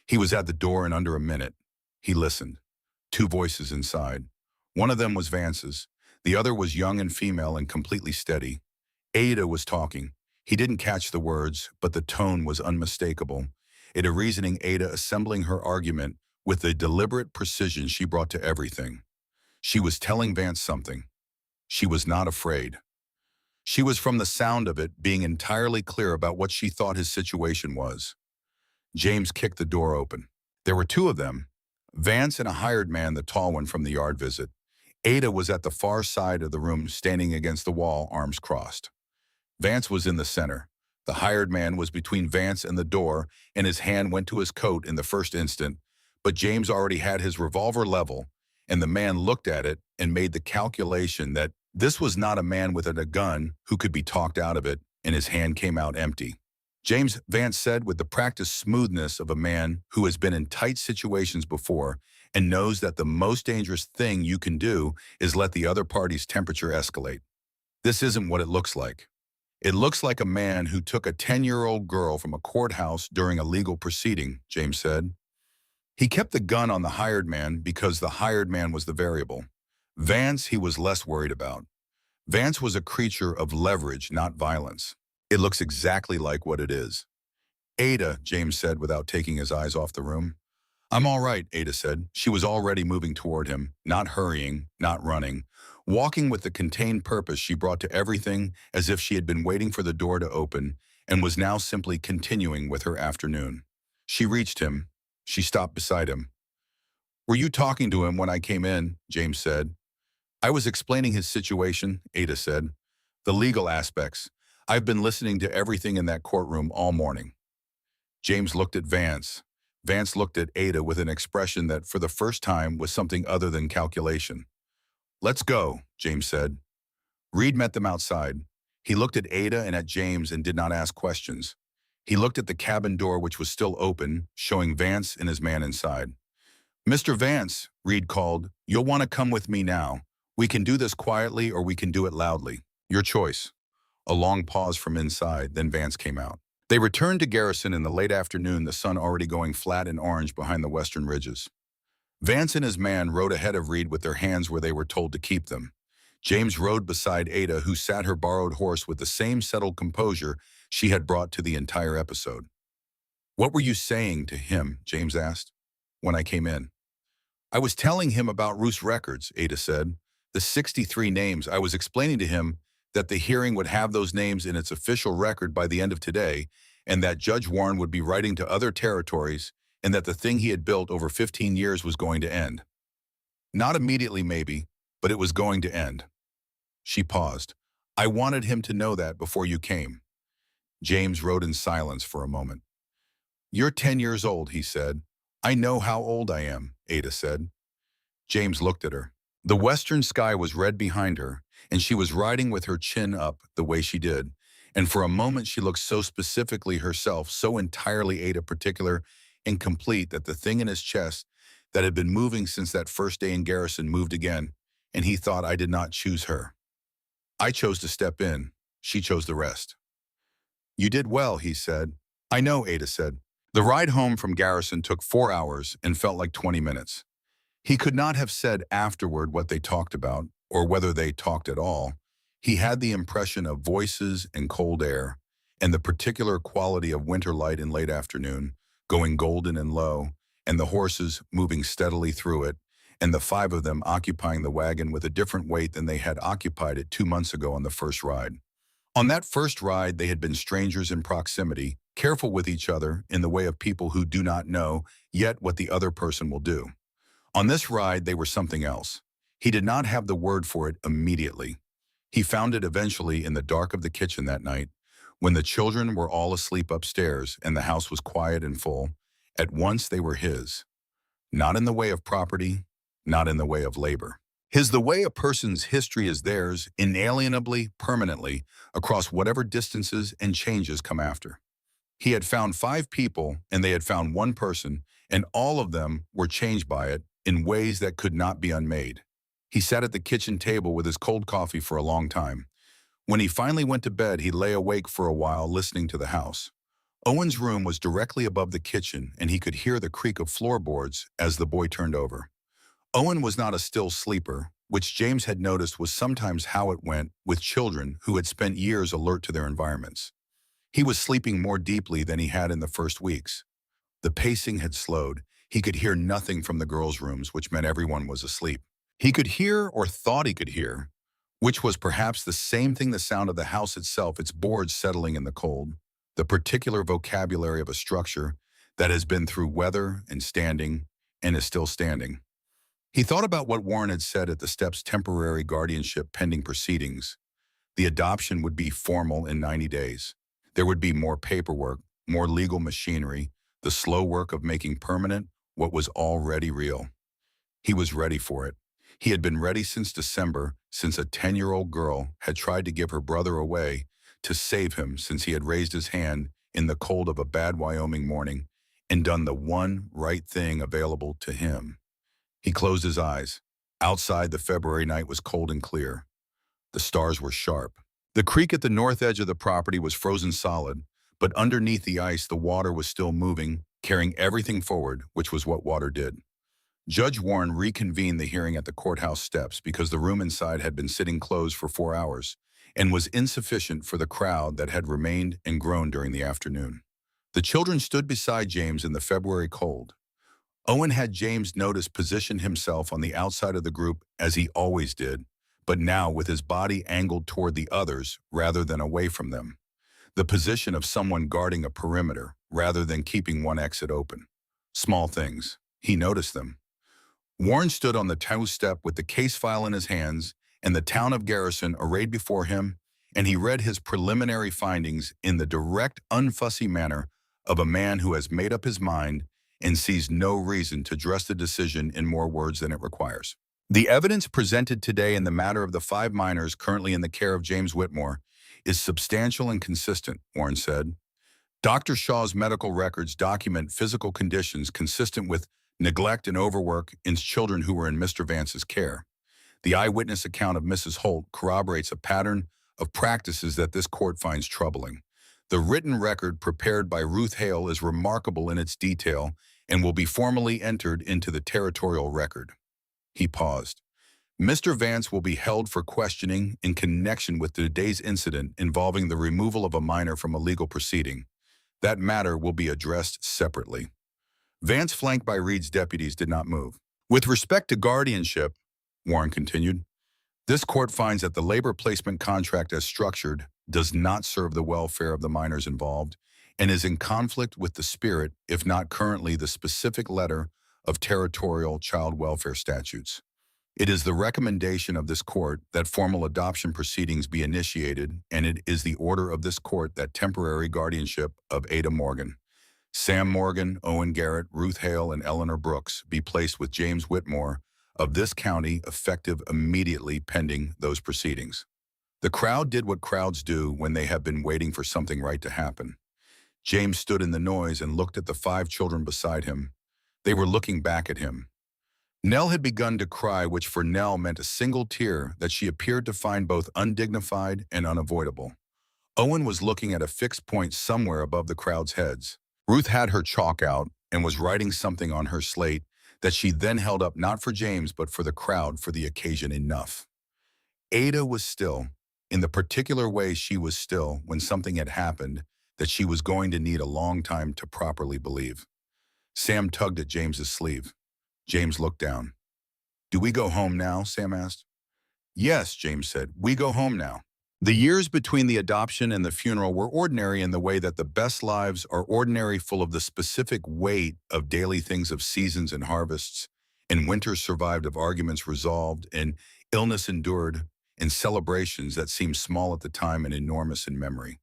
He was at the door in under a minute. He listened. Two voices inside. One of them was Vance's. The other was young and female and completely steady. Ada was talking. He didn't catch the words, but the tone was unmistakable. It a reasoning Ada assembling her argument with the deliberate precision she brought to everything. She was telling Vance something. She was not afraid. She was, from the sound of it, being entirely clear about what she thought his situation was. James kicked the door open. There were two of them, Vance and a hired man, the tall one from the yard visit. Ada was at the far side of the room, standing against the wall, arms crossed. Vance was in the center. The hired man was between Vance and the door, and his hand went to his coat in the first instant, but James already had his revolver level, and the man looked at it and made the calculation that this was not a man with a gun who could be talked out of it, and his hand came out empty. James, Vance said with the practiced smoothness of a man who has been in tight situations before and knows that the most dangerous thing you can do is let the other party's temperature escalate. This isn't what it looks like. It looks like a man who took a 10-year-old girl from a courthouse during a legal proceeding, James said. He kept the gun on the hired man because the hired man was the variable. Vance he was less worried about. Vance was a creature of leverage, not violence. It looks exactly like what it is. Ada, James said without taking his eyes off the room. I'm all right, Ada said. She was already moving toward him, not hurrying, not running, walking with the contained purpose she brought to everything, as if she had been waiting for the door to open and was now simply continuing with her afternoon. She reached him. She stopped beside him. Were you talking to him when I came in? James said. I was explaining his situation, Ada said. The legal aspects. I've been listening to everything in that courtroom all morning. James looked at Vance. Vance looked at Ada with an expression that, for the first time, was something other than calculation. Let's go, James said. Reed met them outside. He looked at Ada and at James and did not ask questions. He looked at the cabin door, which was still open, showing Vance and his man inside. Mr. Vance, Reed called, you'll want to come with me now. We can do this quietly or we can do it loudly. Your choice. A long pause from inside, then Vance came out. They returned to Garrison in the late afternoon, the sun already going flat and orange behind the western ridges. Vance and his man rode ahead of Reed with their hands where they were told to keep them. James rode beside Ada, who sat her borrowed horse with the same settled composure she had brought to the entire episode. What were you saying to him, James asked, when I came in? I was telling him about Roos Records, Ada said. The 63 names. I was explaining to him that the hearing would have those names in its official record by the end of today, and that Judge Warren would be writing to other territories, and that the thing he had built over 15 years was going to end. Not immediately, maybe, but it was going to end. She paused. I wanted him to know that before you came. James rode in silence for a moment. You're 10 years old, he said. I know how old I am, Ada said. James looked at her. The western sky was red behind her, and she was riding with her chin up the way she did. And for a moment she looked so specifically herself, so entirely Ada particular and complete, that the thing in his chest that had been moving since that first day in Garrison moved again, and he thought, I did not choose her. I chose to step in. She chose the rest. You did well, he said. I know, Ada said. The ride home from Garrison took 4 hours and felt like 20 minutes. He could not have said afterward what they talked about, or whether they talked at all. He had the impression of voices and cold air, and the particular quality of winter light in late afternoon, going golden and low, and the horses moving steadily through it, and the 5 of them occupying the wagon with a different weight than they had occupied it 2 months ago on the first ride. On that first ride, they had been strangers in proximity, careful with each other in the way of people who do not know yet what the other person will do. On this ride, they were something else. He did not have the word for it immediately. He found it eventually in the dark of the kitchen that night, when the children were all asleep upstairs and the house was quiet and full. At once they were his. Not in the way of property, not in the way of labor. His the way a person's history is theirs, inalienably, permanently, across whatever distances and changes come after. He had found 5 people, and they had found 1 person, and all of them were changed by it in ways that could not be unmade. He sat at the kitchen table with his cold coffee for a long time. When he finally went to bed, he lay awake for a while listening to the house. Owen's room was directly above the kitchen, and he could hear the creak of floorboards as the boy turned over. Owen was not a still sleeper, which James had noticed was sometimes how it went with children who had spent years alert to their environments. He was sleeping more deeply than he had in the first weeks. The pacing had slowed. He could hear nothing from the girls' rooms, which meant everyone was asleep. He could hear, or thought he could hear, which was perhaps the same thing, the sound of the house itself, its boards settling in the cold, the particular vocabulary of a structure that has been through weather and standing and is still standing. He thought about what Warren had said at the steps: temporary guardianship pending proceedings. The adoption would be formal in 90 days. There would be more paperwork, more legal machinery, the slow work of making permanent what was already real. He was ready for it. He had been ready since December, since a 10-year-old girl had tried to give her brother away to save him, since he had raised his hand in the cold of a bad Wyoming morning and done the one right thing available to him. He closed his eyes. Outside, the February night was cold and clear. The stars were sharp. The creek at the north edge of the property was frozen solid, but underneath the ice, the water was still moving, carrying everything forward, which was what water did. Judge Warren reconvened the hearing at the courthouse steps because the room inside had been sitting closed for 4 hours and was insufficient for the crowd that had remained and grown during the afternoon. The children stood beside James in the February cold. Owen had James notice position himself on the outside of the group as he always did, but now with his body angled toward the others rather than away from them. The position of someone guarding a perimeter rather than keeping one exit open. Small things. He noticed them. Warren stood on the toe step with the case file in his hands and the town of Garrison arrayed before him, and he read his preliminary findings in the direct, unfussy manner of a man who has made up his mind and sees no reason to dress the decision in more words than it requires. The evidence presented today in the matter of the 5 minors currently in the care of James Whitmore is substantial and consistent, Warren said. Dr. Shaw's medical records document physical conditions consistent with neglect and overwork in children who were in Mr. Vance's care. The eyewitness account of Mrs. Holt corroborates a pattern of practices that this court finds troubling. The written record prepared by Ruth Hale is remarkable in its detail and will be formally entered into the territorial record. He paused. Mr. Vance will be held for questioning in connection with today's incident involving the removal of a minor from a legal proceeding. That matter will be addressed separately. Vance, flanked by Reed's deputies, did not move. With respect to guardianship, Warren continued, this court finds that the labor placement contract as structured does not serve the welfare of the minors involved and is in conflict with the spirit, if not currently the specific letter, of territorial child welfare statutes. It is the recommendation of this court that formal adoption proceedings be initiated, and it is the order of this court that temporary guardianship of Ada Morgan, Sam Morgan, Owen Garrett, Ruth Hale, and Eleanor Brooks be placed with James Whitmore of this county effective immediately pending those proceedings. The crowd did what crowds do when they have been waiting for something right to happen. James stood in the noise and looked at the 5 children beside him. They were looking back at him. Nell had begun to cry, which for Nell meant a single tear that she appeared to find both undignified and unavoidable. Owen was looking at a fixed point somewhere above the crowd's heads. Ruth had her chalk out and was writing something on her slate that she then held up not for James but for the crowd for the occasion enough. Ada was still, in the particular way she was still when something had happened that she was going to need a long time to properly believe. Sam tugged at James's sleeve. James looked down. "Do we go home now?" Sam asked. "Yes," James said. "We go home now." The years between the adoption and the funeral were ordinary in the way that the best lives are ordinary, full of the specific weight of daily things, of seasons and harvests, and winters survived of arguments resolved, and illness endured, and celebrations that seemed small at the time and enormous in memory.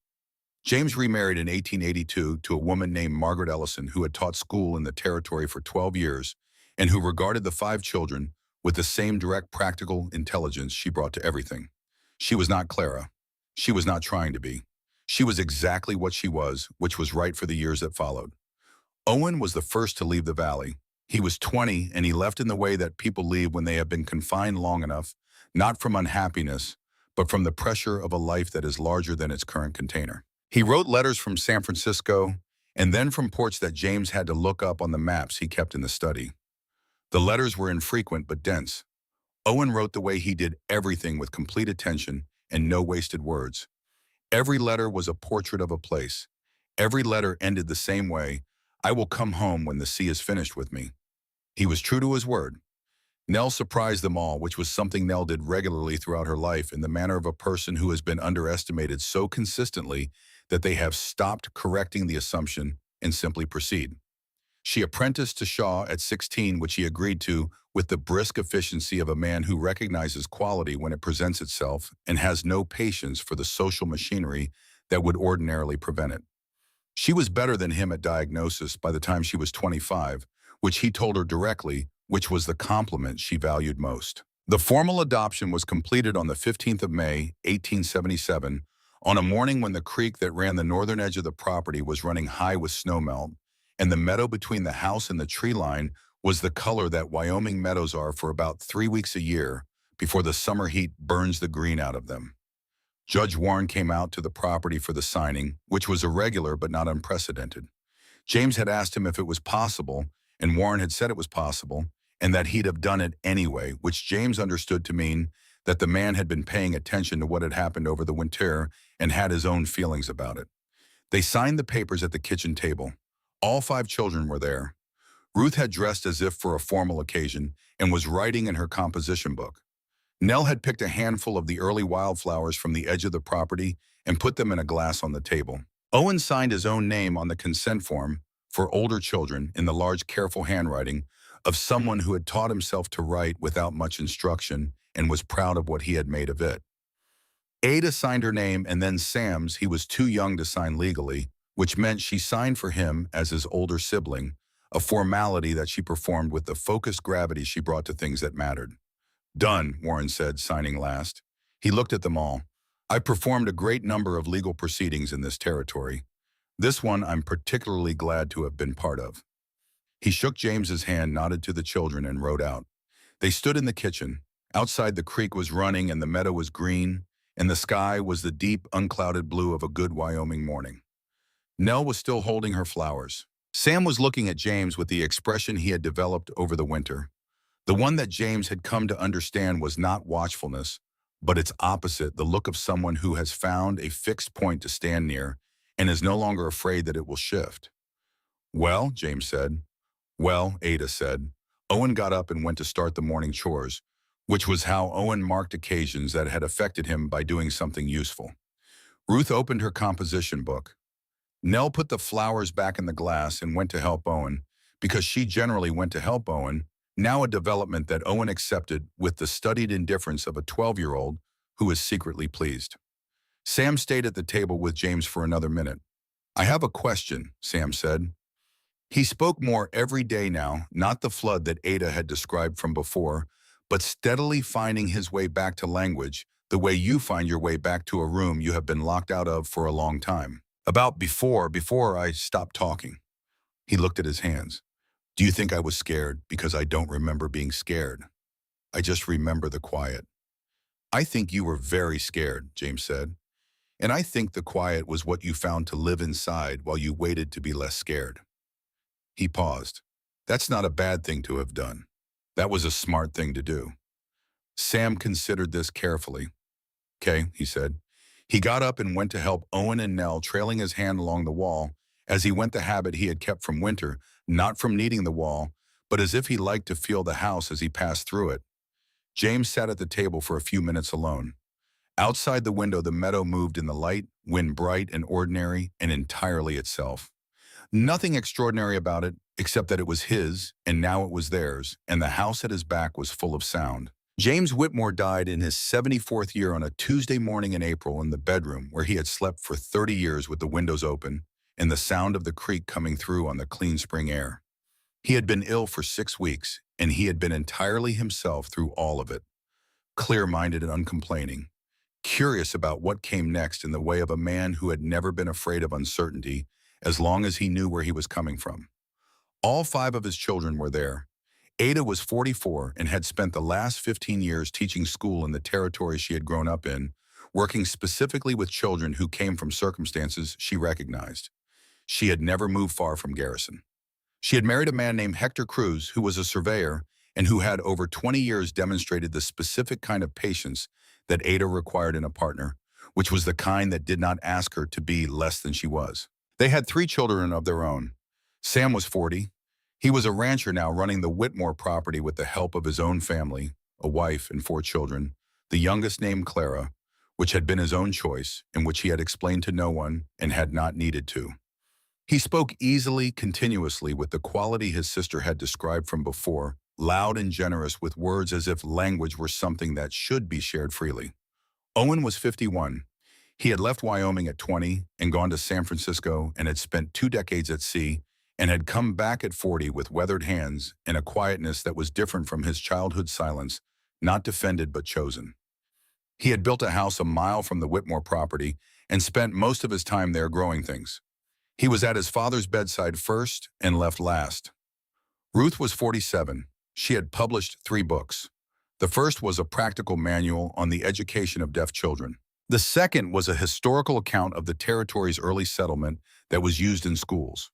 James remarried in 1882 to a woman named Margaret Ellison who had taught school in the territory for 12 years and who regarded the 5 children with the same direct practical intelligence she brought to everything. She was not Clara. She was not trying to be. She was exactly what she was, which was right for the years that followed. Owen was the first to leave the valley. He was 20 and he left in the way that people leave when they have been confined long enough, not from unhappiness, but from the pressure of a life that is larger than its current container. He wrote letters from San Francisco and then from ports that James had to look up on the maps he kept in the study. The letters were infrequent but dense. Owen wrote the way he did everything with complete attention and no wasted words. Every letter was a portrait of a place. Every letter ended the same way: "I will come home when the sea is finished with me." He was true to his word. Nell surprised them all, which was something Nell did regularly throughout her life in the manner of a person who has been underestimated so consistently that they have stopped correcting the assumption and simply proceed. She apprenticed to Shaw at 16, which he agreed to with the brisk efficiency of a man who recognizes quality when it presents itself and has no patience for the social machinery that would ordinarily prevent it. She was better than him at diagnosis by the time she was 25, which he told her directly, which was the compliment she valued most. The formal adoption was completed on the 15th of May, 1877, on a morning when the creek that ran the northern edge of the property was running high with snowmelt, and the meadow between the house and the tree line was the color that Wyoming meadows are for about 3 weeks a year before the summer heat burns the green out of them. Judge Warren came out to the property for the signing, which was irregular but not unprecedented. James had asked him if it was possible, and Warren had said it was possible, and that he'd have done it anyway, which James understood to mean that the man had been paying attention to what had happened over the winter and had his own feelings about it. They signed the papers at the kitchen table. All 5 children were there. Ruth had dressed as if for a formal occasion and was writing in her composition book. Nell had picked a handful of the early wildflowers from the edge of the property and put them in a glass on the table. Owen signed his own name on the consent form for older children in the large, careful handwriting of someone who had taught himself to write without much instruction and was proud of what he had made of it. Ada signed her name, and then Sam's. He was too young to sign legally, which meant she signed for him as his older sibling, a formality that she performed with the focused gravity she brought to things that mattered. "Done," Warren said, signing last. He looked at them all. "I performed a great number of legal proceedings in this territory. This one I'm particularly glad to have been part of." He shook James's hand, nodded to the children, and rode out. They stood in the kitchen. Outside, the creek was running and the meadow was green, and the sky was the deep, unclouded blue of a good Wyoming morning. Nell was still holding her flowers. Sam was looking at James with the expression he had developed over the winter. The one that James had come to understand was not watchfulness, but its opposite, the look of someone who has found a fixed point to stand near and is no longer afraid that it will shift. "Well," James said. "Well," Ada said. Owen got up and went to start the morning chores, which was how Owen marked occasions that had affected him by doing something useful. Ruth opened her composition book. Nell put the flowers back in the glass and went to help Owen, because she generally went to help Owen, now a development that Owen accepted with the studied indifference of a 12-year-old who is secretly pleased. Sam stayed at the table with James for another minute. "I have a question," Sam said. He spoke more every day now, not the flood that Ada had described from before, but steadily finding his way back to language, the way you find your way back to a room you have been locked out of for a long time. "About before I stopped talking." He looked at his hands. "Do you think I was scared? Because I don't remember being scared. I just remember the quiet." "I think you were very scared," James said. "And I think the quiet was what you found to live inside while you waited to be less scared." He paused. "That's not a bad thing to have done. That was a smart thing to do." Sam considered this carefully. "Okay," he said. He got up and went to help Owen and Nell, trailing his hand along the wall, as he went the habit he had kept from winter, not from needing the wall, but as if he liked to feel the house as he passed through it. James sat at the table for a few minutes alone. Outside the window, the meadow moved in the light, wind bright and ordinary and entirely itself. Nothing extraordinary about it, except that it was his, and now it was theirs, and the house at his back was full of sound. James Whitmore died in his 74th year on a Tuesday morning in April in the bedroom where he had slept for 30 years with the windows open and the sound of the creek coming through on the clean spring air. He had been ill for 6 weeks, and he had been entirely himself through all of it, clear-minded and uncomplaining, curious about what came next in the way of a man who had never been afraid of uncertainty as long as he knew where he was coming from. All 5 of his children were there. Ada was 44 and had spent the last 15 years teaching school in the territory she had grown up in, working specifically with children who came from circumstances she recognized. She had never moved far from Garrison. She had married a man named Hector Cruz, who was a surveyor and who had over 20 years demonstrated the specific kind of patience that Ada required in a partner, which was the kind that did not ask her to be less than she was. They had 3 children of their own. Sam was 40. He was a rancher now running the Whitmore property with the help of his own family, a wife and 4 children, the youngest named Clara, which had been his own choice and which he had explained to no one and had not needed to. He spoke easily, continuously, with the quality his sister had described from before, loud and generous with words as if language were something that should be shared freely. Owen was 51. He had left Wyoming at 20 and gone to San Francisco and had spent 2 decades at sea and had come back at 40 with weathered hands and a quietness that was different from his childhood silence, not defended but chosen. He had built a house a mile from the Whitmore property and spent most of his time there growing things. He was at his father's bedside first and left last. Ruth was 47. She had published 3 books. The first was a practical manual on the education of deaf children. The second was a historical account of the territory's early settlement that was used in schools.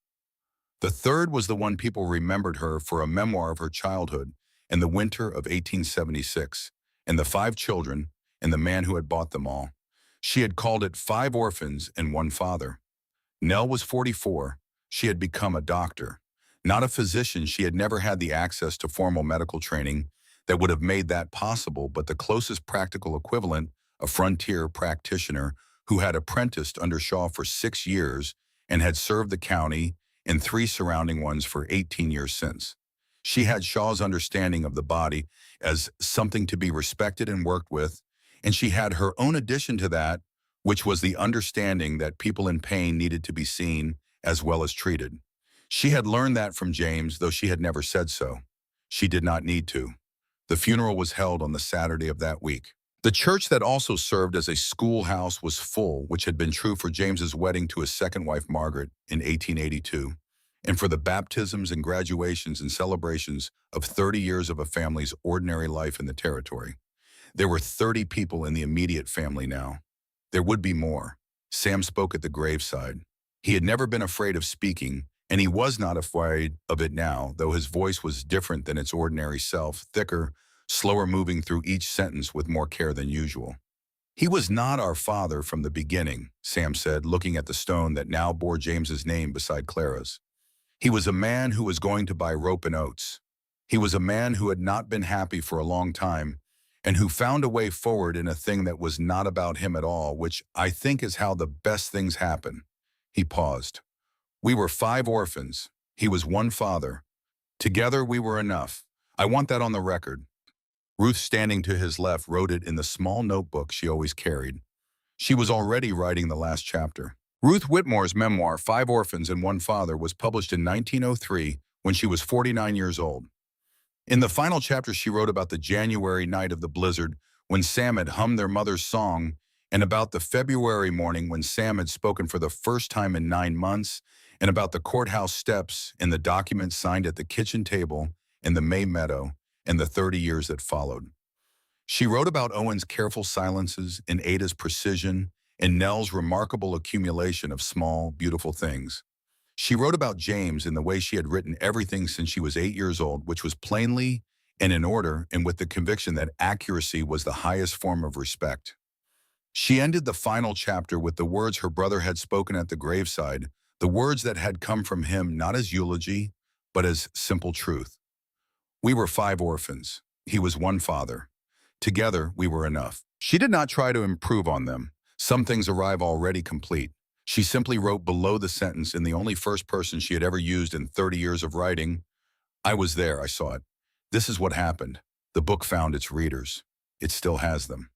The third was the one people remembered her for, a memoir of her childhood and the winter of 1876, and the 5 children and the man who had bought them all. She had called it 5 Orphans and 1 Father. Nell was 44. She had become a doctor. Not a physician, she had never had the access to formal medical training that would have made that possible, but the closest practical equivalent, a frontier practitioner who had apprenticed under Shaw for 6 years and had served the county and 3 surrounding ones for 18 years since. She had Shaw's understanding of the body as something to be respected and worked with, and she had her own addition to that, which was the understanding that people in pain needed to be seen as well as treated. She had learned that from James, though she had never said so. She did not need to. The funeral was held on the Saturday of that week. The church that also served as a schoolhouse was full, which had been true for James's wedding to his second wife, Margaret, in 1882, and for the baptisms and graduations and celebrations of 30 years of a family's ordinary life in the territory. There were 30 people in the immediate family now. There would be more. Sam spoke at the graveside. He had never been afraid of speaking, and he was not afraid of it now, though his voice was different than its ordinary self, thicker, slower moving through each sentence with more care than usual. He was not our father from the beginning, Sam said, looking at the stone that now bore James's name beside Clara's. He was a man who was going to buy rope and oats. He was a man who had not been happy for a long time and who found a way forward in a thing that was not about him at all, which I think is how the best things happen. He paused. We were 5 orphans. He was 1 father. Together we were enough. I want that on the record. Ruth, standing to his left, wrote it in the small notebook she always carried. She was already writing the last chapter. Ruth Whitmore's memoir, 5 Orphans and 1 Father, was published in 1903 when she was 49 years old. In the final chapter, she wrote about the January night of the blizzard when Sam had hummed their mother's song, and about the February morning when Sam had spoken for the first time in 9 months, and about the courthouse steps and the documents signed at the kitchen table in the May meadow and the 30 years that followed. She wrote about Owen's careful silences and Ada's precision and Nell's remarkable accumulation of small, beautiful things. She wrote about James in the way she had written everything since she was 8 years old, which was plainly and in order and with the conviction that accuracy was the highest form of respect. She ended the final chapter with the words her brother had spoken at the graveside, the words that had come from him not as eulogy, but as simple truth. We were 5 orphans. He was 1 father. Together, we were enough. She did not try to improve on them. Some things arrive already complete. She simply wrote below the sentence in the only first person she had ever used in 30 years of writing, "I was there, I saw it. This is what happened. The book found its readers. It still has them."